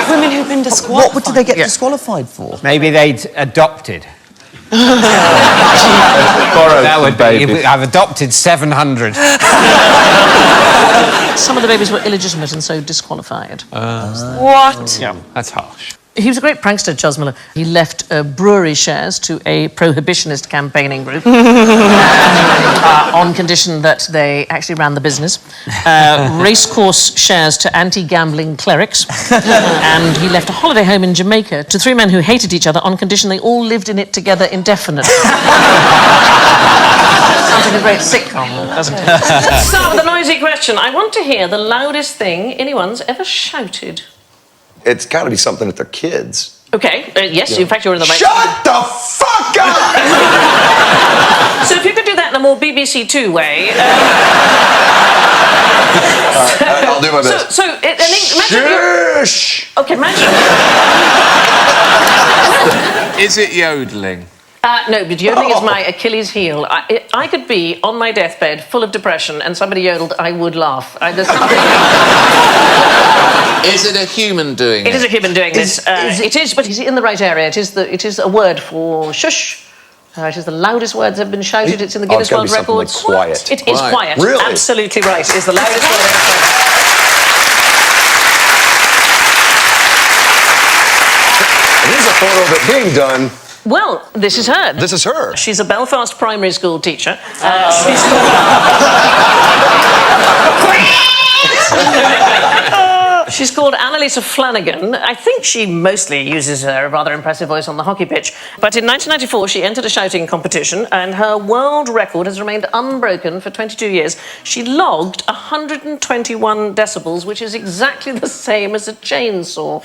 Women who've been disqualified? What did they get disqualified for? Maybe they'd adopted. That would be. I've adopted 700. Some of the babies were illegitimate and so disqualified. What? Yeah. That's harsh. He was a great prankster, Charles Miller. He left brewery shares to a prohibitionist campaigning group on condition that they actually ran the business. Racecourse shares to anti-gambling clerics. And he left a holiday home in Jamaica to 3 men who hated each other on condition they all lived in it together indefinitely. Sounds like a great sitcom, doesn't it? Let's start with a noisy question. I want to hear the loudest thing anyone's ever shouted. It's got to be something at their kids. Okay, yes, in fact, you're in the right... Shut the fuck up! So if you could do that in a more BBC Two way... I'll do my best. Imagine... Shush! Okay, imagine... Is it yodeling? No, but yodeling is my Achilles heel. I could be on my deathbed, full of depression, and somebody yodeled, I would laugh. There's something... Is it a human doing it? It is a human doing this. It is, but he's in the right area. It is a word for shush. It is the loudest word that have been shouted. It's in the Guinness World Records. Like quiet. It is quiet. Really? Absolutely right. It is the loudest word ever spoken. Here's a photo of it being done. Well, this is her. This is her. She's a Belfast primary school teacher. She's called Annalisa Flanagan. I think she mostly uses her rather impressive voice on the hockey pitch. But in 1994, she entered a shouting competition, and her world record has remained unbroken for 22 years. She logged 121 decibels, which is exactly the same as a chainsaw.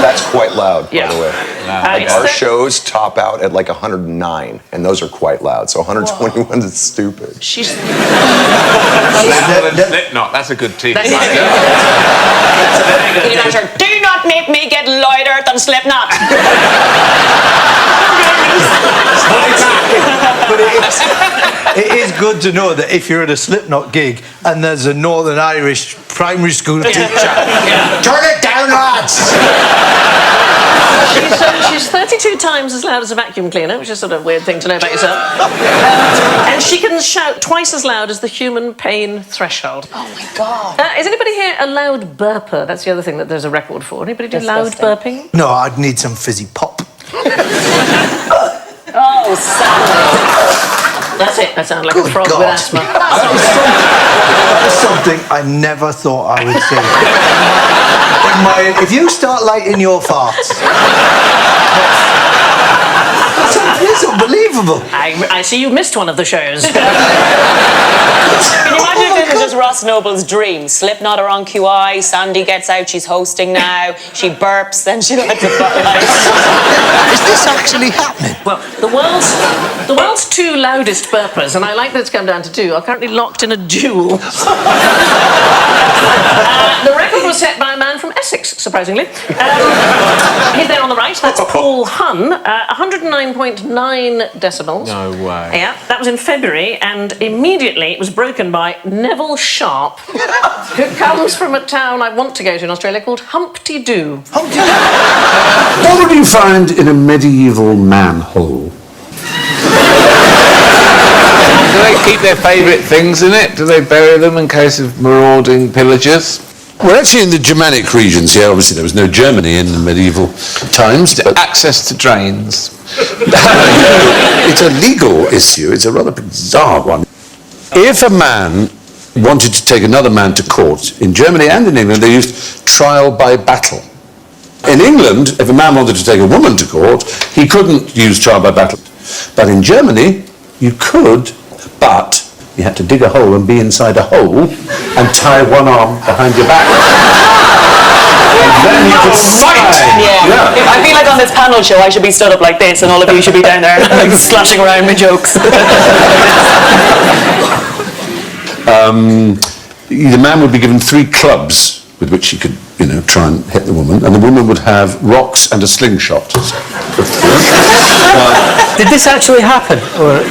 That's quite loud, by the way. Like our shows top out at like 109, and those are quite loud. So 121 is stupid. She's... Slipknot, that's a good team. Can you answer, do not make me get louder than Slipknot? But it is good to know that if you're at a Slipknot gig and there's a Northern Irish primary school teacher, turn it down, lads! She's 32 times as loud as a vacuum cleaner, which is sort of a weird thing to know about yourself. And she can shout twice as loud as the human pain threshold. Oh my God. Is anybody here a loud burper? That's the other thing that there's a record for. Anybody do loud burping? No, I'd need some fizzy pop. Oh, Sally. That's it. I sound like a frog with asthma. That's something I never thought I would see. If you start lighting your farts, it's unbelievable. I see you missed one of the shows. Can you imagine if this was just Ross Noble's dream? Slipknot are on QI, Sandy gets out, she's hosting now, she burps, then she lets it out. Is this actually happening? Well, the world's two loudest burpers, and I like that it's come down to two, are currently locked in a duel. The record was set by a man from Essex, surprisingly. He's there on the right. That's Paul Hunn, 109.9 decibels. No way. Yeah, that was in February, and immediately it was broken by Neville Sharp, who comes from a town I want to go to in Australia called Humpty Doo. What would you find in a medieval manhole? Do they keep their favourite things in it? Do they bury them in case of marauding pillagers? Well, actually, in the Germanic regions, yeah, obviously there was no Germany in the medieval times. But access to drains. It's a legal issue. It's a rather bizarre one. If a man wanted to take another man to court, in Germany and in England, they used trial by battle. In England, if a man wanted to take a woman to court, he couldn't use trial by battle. But in Germany, you could, but you had to dig a hole and be inside a hole and tie one arm behind your back. And then you could fight! Yeah. I feel like on this panel show I should be stood up like this and all of you should be down there like splashing around with jokes. The man would be given 3 clubs with which he could, try and hit the woman, and the woman would have rocks and a slingshot. Did this actually happen? Or...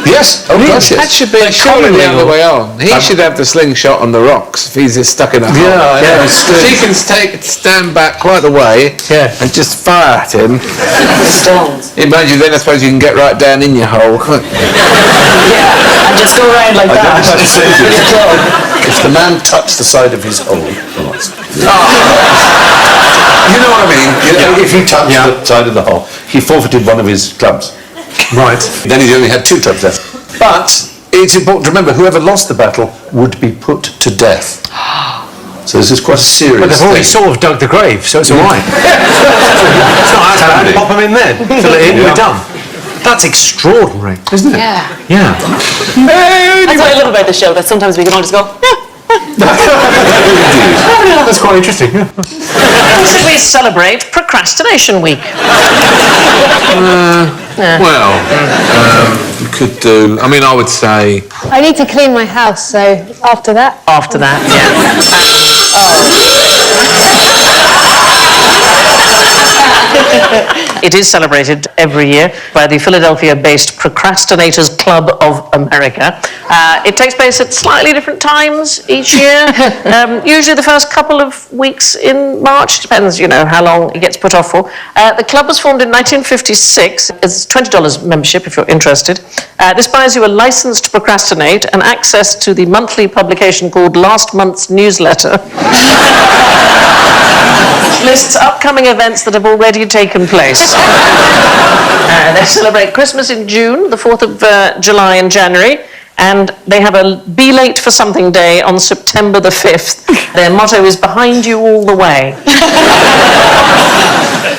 Yes, gosh, yes. That should be surely the other way on. He should have the slingshot on the rocks if he's just stuck in a hole. Yeah. She can stand back quite a way and just fire at him. Stones. Imagine then I suppose you can get right down in your hole. Yeah, and just go around like that. If the man touched the side of his hole, you know what I mean? If he touched the side of the hole, he forfeited one of his clubs. Right. Then he only had 2 clubs left. But it's important to remember, whoever lost the battle would be put to death. So this is quite a serious But they've already thing. sort of dug the grave, so it's all right. It's not as bad. Pop them in there. Fill it in, we're done. That's extraordinary, isn't it? Yeah. That's what I love about the show, that sometimes we can all just go, That's quite interesting. We celebrate Procrastination Week. You could do... I mean, I would say... I need to clean my house, so after that. After that, It is celebrated every year by the Philadelphia-based Procrastinators Club of America. It takes place at slightly different times each year. Usually the first couple of weeks in March. Depends, how long it gets put off for. The club was formed in 1956. It's $20 membership if you're interested. This buys you a license to procrastinate and access to the monthly publication called Last Month's Newsletter. Lists upcoming events that have already taken place. They celebrate Christmas in June, the 4th of July and January, and they have a Be Late for Something Day on September the 5th. Their motto is behind you all the way.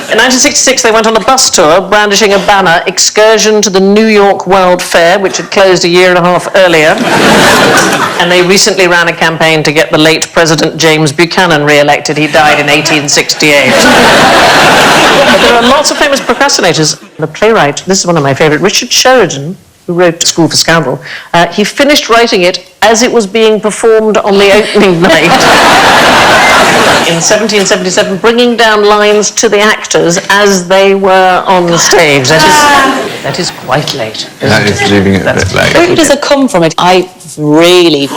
In 1966, they went on a bus tour brandishing a banner, Excursion to the New York World Fair, which had closed a year and a half earlier. And they recently ran a campaign to get the late President James Buchanan re-elected. He died in 1868. But there are lots of famous procrastinators. The playwright, this is one of my favourite, Richard Sheridan, who wrote School for Scandal, he finished writing it as it was being performed on the opening night. In 1777, bringing down lines to the actors as they were on the stage. That is quite late. That is leaving it a bit late. where does it come from? I really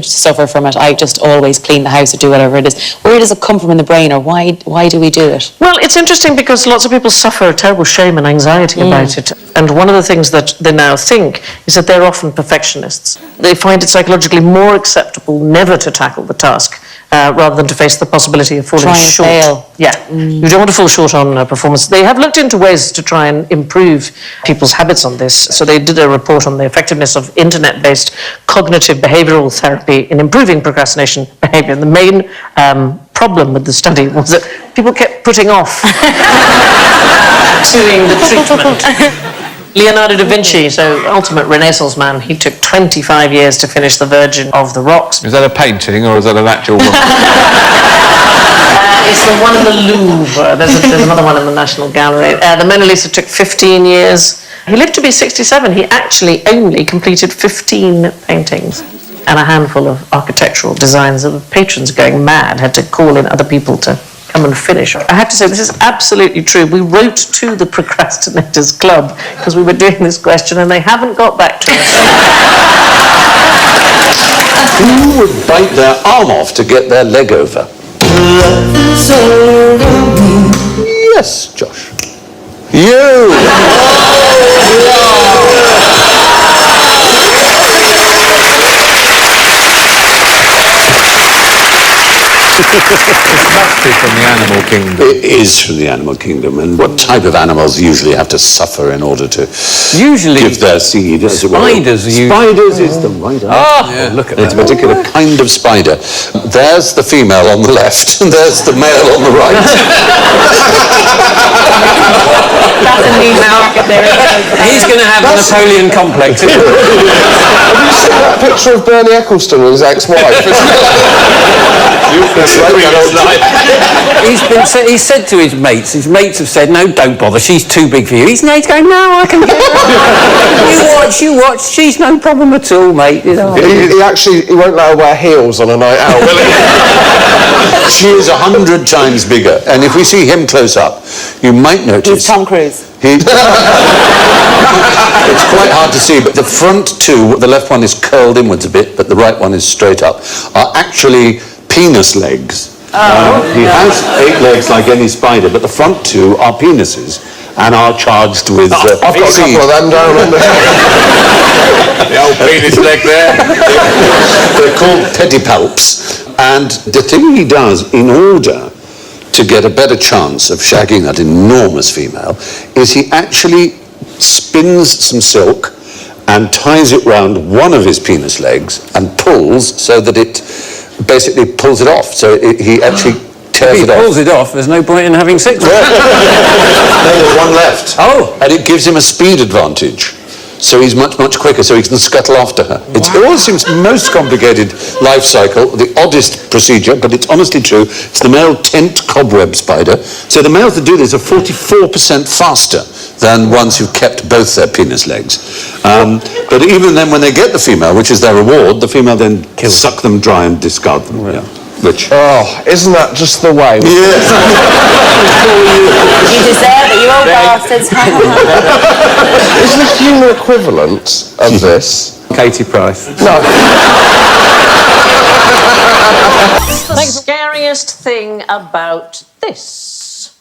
suffer from it. I just always clean the house or do whatever it is. Where does it come from in the brain, or why do we do it? Well, it's interesting because lots of people suffer a terrible shame and anxiety about it. And one of the things that they now think is that they're often perfectionists. They find it psychologically more acceptable never to tackle the task rather than to face the possibility of falling Try and short. fail. Yeah, you don't want to fall short on performance. They have looked into ways to try and improve people's habits on this. So they did a report on the effectiveness of internet-based cognitive behavioural therapy in improving procrastination behaviour. And the main problem with the study was that people kept putting off doing the treatment. Leonardo da Vinci, so ultimate Renaissance man, he took 25 years to finish The Virgin of the Rocks. Is that a painting or is that an actual one? It's the one in the Louvre. There's another one in the National Gallery. The Mona Lisa took 15 years. He lived to be 67. He actually only completed 15 paintings and a handful of architectural designs. The patrons going mad had to call in other people to come and finish. I have to say, this is absolutely true. We wrote to the Procrastinators Club because we were doing this question and they haven't got back to us. Who would bite their arm off to get their leg over? Yes, Josh. You! It must be from the animal kingdom. It is from the animal kingdom. And what type of animals usually have to suffer in order to give their seed? Spiders. Spiders is the right answer. Look at that. It's a particular kind of spider. There's the female on the left, and there's the male on the right. That's a new market there. He's going to have a Napoleon complex. Have you seen that picture of Bernie Ecclestone with his ex-wife? He's said to his mates have said, no, don't bother, she's too big for you. He's going, no, I can get her. You watch, she's no problem at all, mate. You know. He won't let her wear heels on a night out, will he? She is 100 times bigger. And if we see him close up, you might notice... With Tom Cruise. It's quite hard to see, but the front two, the left one is curled inwards a bit, but the right one is straight up, are actually penis legs. He has 8 legs like any spider, but the front two are penises and are charged with I've got a couple of them, don't remember. The old penis leg there. They're called pedipalps. And the thing he does in order to get a better chance of shagging that enormous female is he actually spins some silk and ties it round one of his penis legs and pulls so that it basically pulls it off. So he actually tears it off. If he pulls it off, there's no point in having sex with it. No, there's one left. Oh. And it gives him a speed advantage. So he's much, much quicker, so he can scuttle after her. It always seems most complicated life cycle, the oddest procedure, but it's honestly true. It's the male tent cobweb spider. So the males that do this are 44% faster than ones who've kept both their penis legs. But even then, when they get the female, which is their reward, the female then suck them dry and discard them. Yeah. Which? Oh, isn't that just the way? Yeah. You deserve it, you old bastards. Is the human equivalent of this Katie Price? No. What's the scariest thing about this?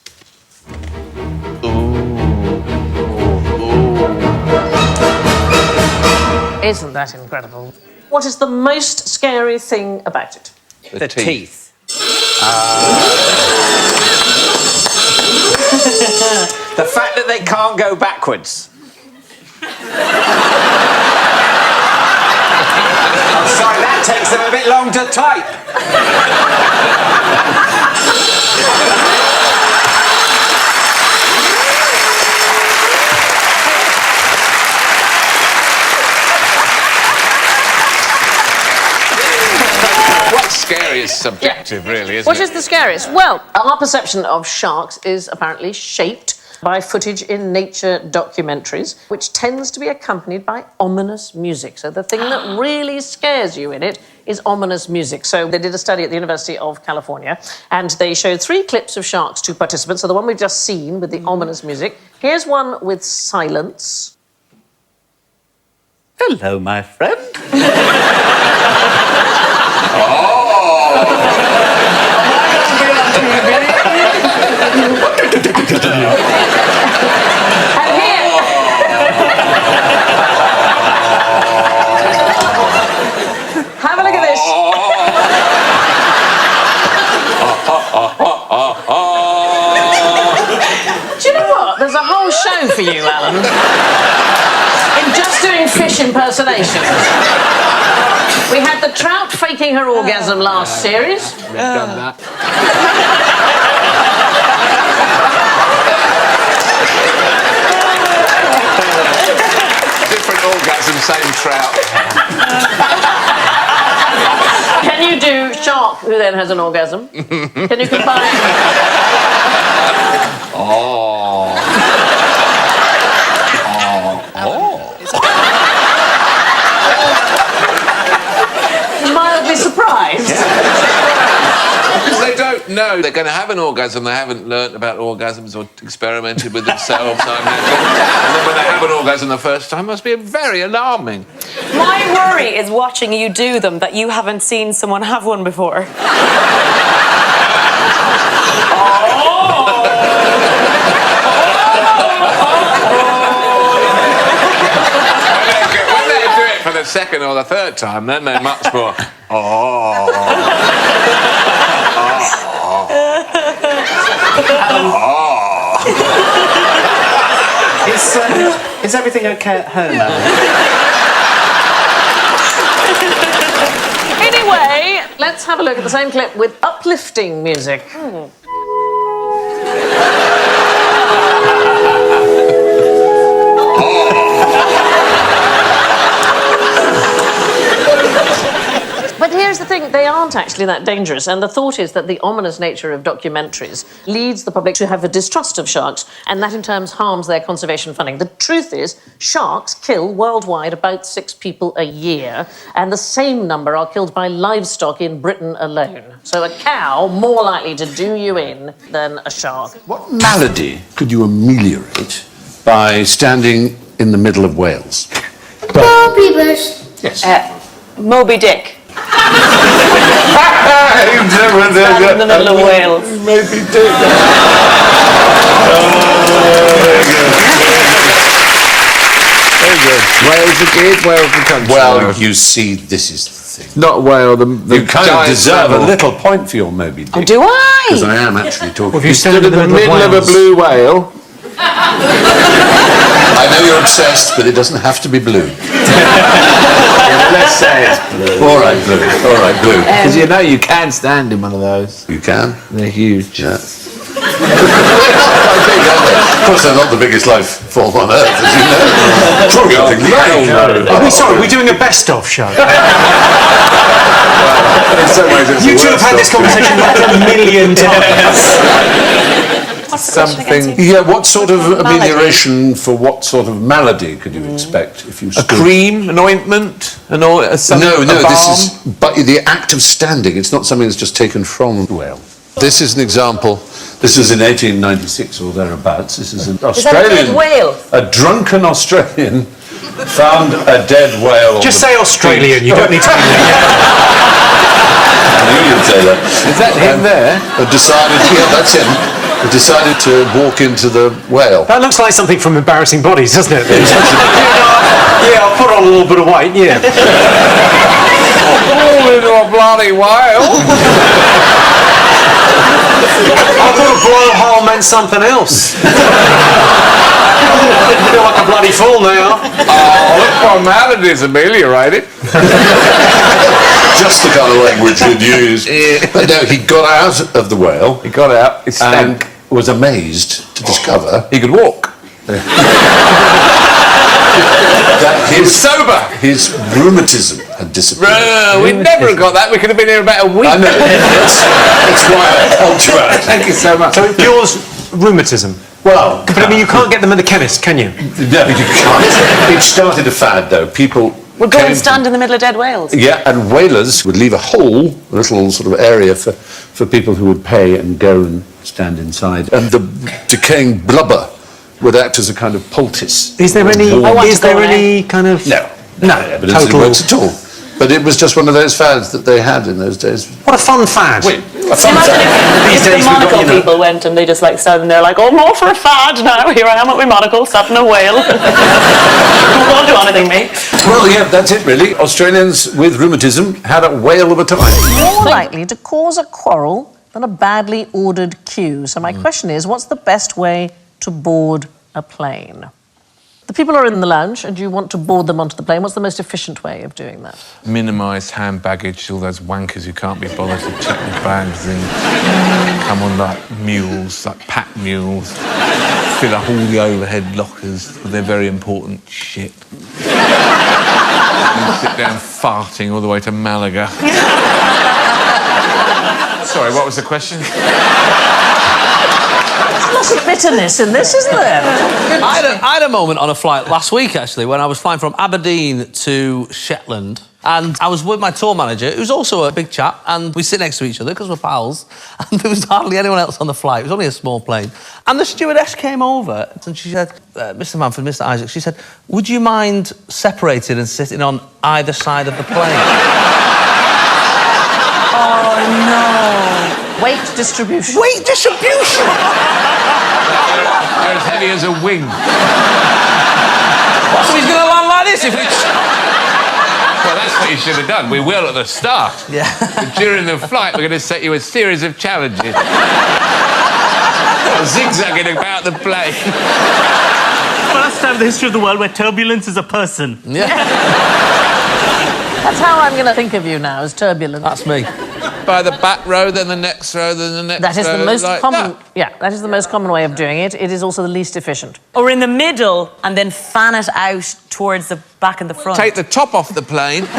Isn't that incredible? What is the most scary thing about it? The teeth. The fact that they can't go backwards. I'm sorry, that takes them a bit long to type. What's scary is subjective, really, isn't it? What is the scariest? Well, our perception of sharks is apparently shaped by footage in nature documentaries, which tends to be accompanied by ominous music. So the thing that really scares you in it is ominous music. So they did a study at the University of California, and they showed 3 clips of sharks to participants. So the one we've just seen with the ominous music. Here's one with silence. Hello, my friend. Have a look at this. go for you, Alan. In just doing fish impersonations. We had the trout faking her orgasm last series. We've done that. Different orgasm, same trout. Can you do shark, who then has an orgasm? Can you combine? Oh. Mildly surprised. Because they don't know they're going to have an orgasm. They haven't learnt about orgasms or experimented with themselves. I imagine. And then when they have an orgasm the first time, it must be very alarming. My worry is watching you do them that you haven't seen someone have one before. When they do it for the second or the third time, then they're much more. Is everything okay at home, Alan? Anyway, let's have a look at the same clip with uplifting music. But here's the thing, they aren't actually that dangerous, and the thought is that the ominous nature of documentaries leads the public to have a distrust of sharks, and that in turn harms their conservation funding. The truth is, sharks kill worldwide about 6 people a year, and the same number are killed by livestock in Britain alone. So a cow more likely to do you in than a shark. What malady could you ameliorate by standing in the middle of Wales? Yes. Moby Dick. Stand in the middle of Wales. Moby Dick. Very good. Wales the kid, Wales the country. Well, you see, this is the thing. Not whale, the You kind of giant deserve mammal. a little point for your Moby Dick. Oh, do I? Because I am actually talking. Well, if you stand in the middle of a blue whale. I know you're obsessed, but it doesn't have to be blue. Let's say it's blue. All right, blue. All right, blue. Because you know you can stand in one of those. You can? They're huge. Yeah. Of course, they're not the biggest life form on Earth, as you know. Probably got the Are we sorry? We're doing a best-of show. In some ways, it's You the two have had this worst of conversation like a million times. something. Yeah, what sort of amelioration for what sort of malady could you expect if you A stood? cream, an ointment, an oil, something. No, a this balm? is. But the act of standing, it's not something that's just taken from the whale. This is an example. This is in 1896 or thereabouts. This is an Australian. Is that a dead whale? A drunken Australian found a dead whale. Just say Australian. You don't need to. You didn't say that. Is that him there? Decided. Yeah, that's him. Decided to walk into the whale. That looks like something from Embarrassing Bodies, doesn't it? Yeah, I'll put on a little bit of weight. Yeah. All into a bloody whale. I thought a blowhole meant something else. I feel like a bloody fool now. Oh, look, formality's ameliorated. Just the kind of language you'd use. But no, he got out of the whale. He got out. He stank. And was amazed to discover he could walk. that He was sober. his rheumatism had disappeared. We never got that. We could have been here about a week. I know. That's why I helped you out. Thank you so much. So yours, rheumatism. Well, But I mean, you can't get them at the chemist, can you? no, you can't. It started a fad, though. People We'll go came and stand in the middle of dead whales. Yeah, and whalers would leave a hole, a little sort of area for people who would pay and go and stand inside. And the decaying blubber would act as a kind of poultice. Is there any? Is there any kind of? No evidence it Total- works at all. But it was just one of those fads that they had in those days. What a fun fad! Wait, a So fun imagine fact. if the monocle people went and they just like stood and they're like, oh, more for a fad now. Here I am with my monocle, sat in a whale. Don't do anything, mate. Well, yeah, that's it really. Australians with rheumatism had a whale of a time. More likely to cause a quarrel than a badly ordered queue. So my question is, what's the best way to board a plane? The people are in the lounge and you want to board them onto the plane. What's the most efficient way of doing that? Minimise hand baggage, all those wankers who can't be bothered to check their bags and come on like mules, like pack mules, fill up all the overhead lockers with their very important shit. And sit down farting all the way to Malaga. Sorry, what was the question? There's lots of bitterness in this, isn't there? I had a moment on a flight last week, actually, when I was flying from Aberdeen to Shetland. And I was with my tour manager, who's also a big chap, and we sit next to each other because we're pals. And there was hardly anyone else on the flight. It was only a small plane. And the stewardess came over and she said, Mr. Manford, Mr. Isaac, she said, would you mind separating and sitting on either side of the plane? Oh, no. Weight distribution. Weight distribution? They're as heavy as a wing. What, so he's going to land like this if it's... Well, that's what you should have done. We will at the start. Yeah. But during the flight, we're going to set you a series of challenges. Zigzagging about the plane. First time in the history of the world where turbulence is a person. Yeah. That's how I'm going to think of you now, as turbulent. That's me. By the back row, then the next row, then the next row. That is the most like common... that. Yeah, that is the most common way of doing it. It is also the least efficient. Or in the middle and then fan it out towards the back and the front. Take the top off the plane and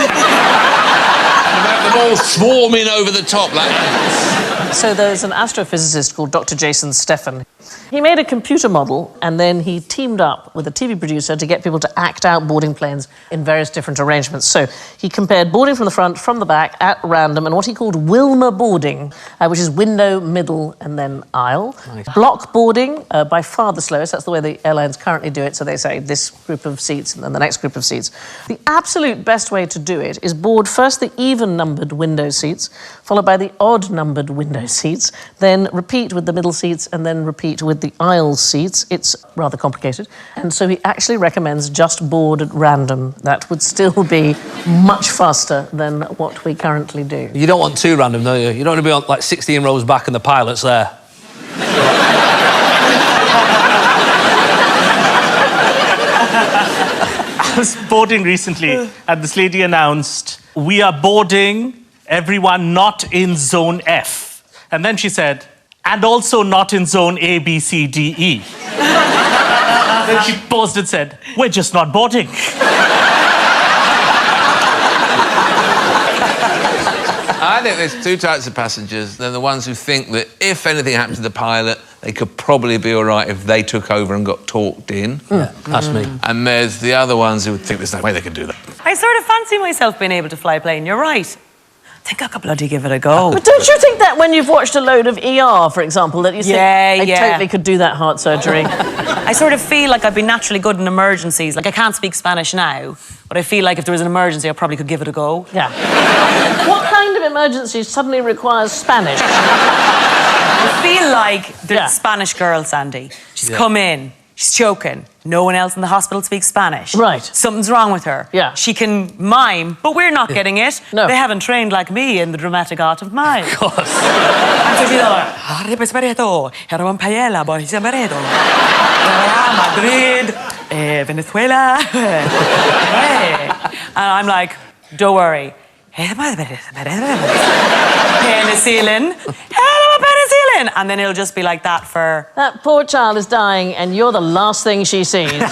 have them all swarming over the top like ants. So there's an astrophysicist called Dr. Jason Steffen. He made a computer model and then he teamed up with a TV producer to get people to act out boarding planes in various different arrangements. So he compared boarding from the front, from the back, at random, and what he called Wilma boarding, which is window, middle, and then aisle. Nice. Block boarding, by far the slowest. That's the way the airlines currently do it. So they say this group of seats and then the next group of seats. The absolute best way to do it is board first the even-numbered window seats, followed by the odd-numbered window seats, then repeat with the middle seats, and then repeat with the aisle seats. It's rather complicated. And so he actually recommends just board at random. That would still be much faster than what we currently do. You don't want too random, do you? You don't want to be on like 16 rows back and the pilot's there. I was boarding recently and this lady announced, we are boarding everyone not in zone F. And then she said, and also not in zone A, B, C, D, E. Then she paused and said, we're just not boarding. I think there's two types of passengers. They're the ones who think that if anything happened to the pilot, they could probably be all right if they took over and got talked in. Yeah, that's me. And there's the other ones who would think there's no way they could do that. I sort of fancy myself being able to fly a plane, you're right. I think I could bloody give it a go. But don't you think that when you've watched a load of ER, for example, that you think, I totally could do that heart surgery? I sort of feel like I'd be naturally good in emergencies. Like, I can't speak Spanish now, but I feel like if there was an emergency, I probably could give it a go. Yeah. What kind of emergency suddenly requires Spanish? I feel like the Spanish girl, Sandy. She's come in, she's choking. No one else in the hospital speaks Spanish. Right. Something's wrong with her. Yeah. She can mime, but we're not getting it. No. They haven't trained like me in the dramatic art of mime. Of course. And so she's like, Madrid, Venezuela. And I'm like, don't worry. Penicillin. Penicillin. And then it'll just be like that for... That poor child is dying and you're the last thing she sees.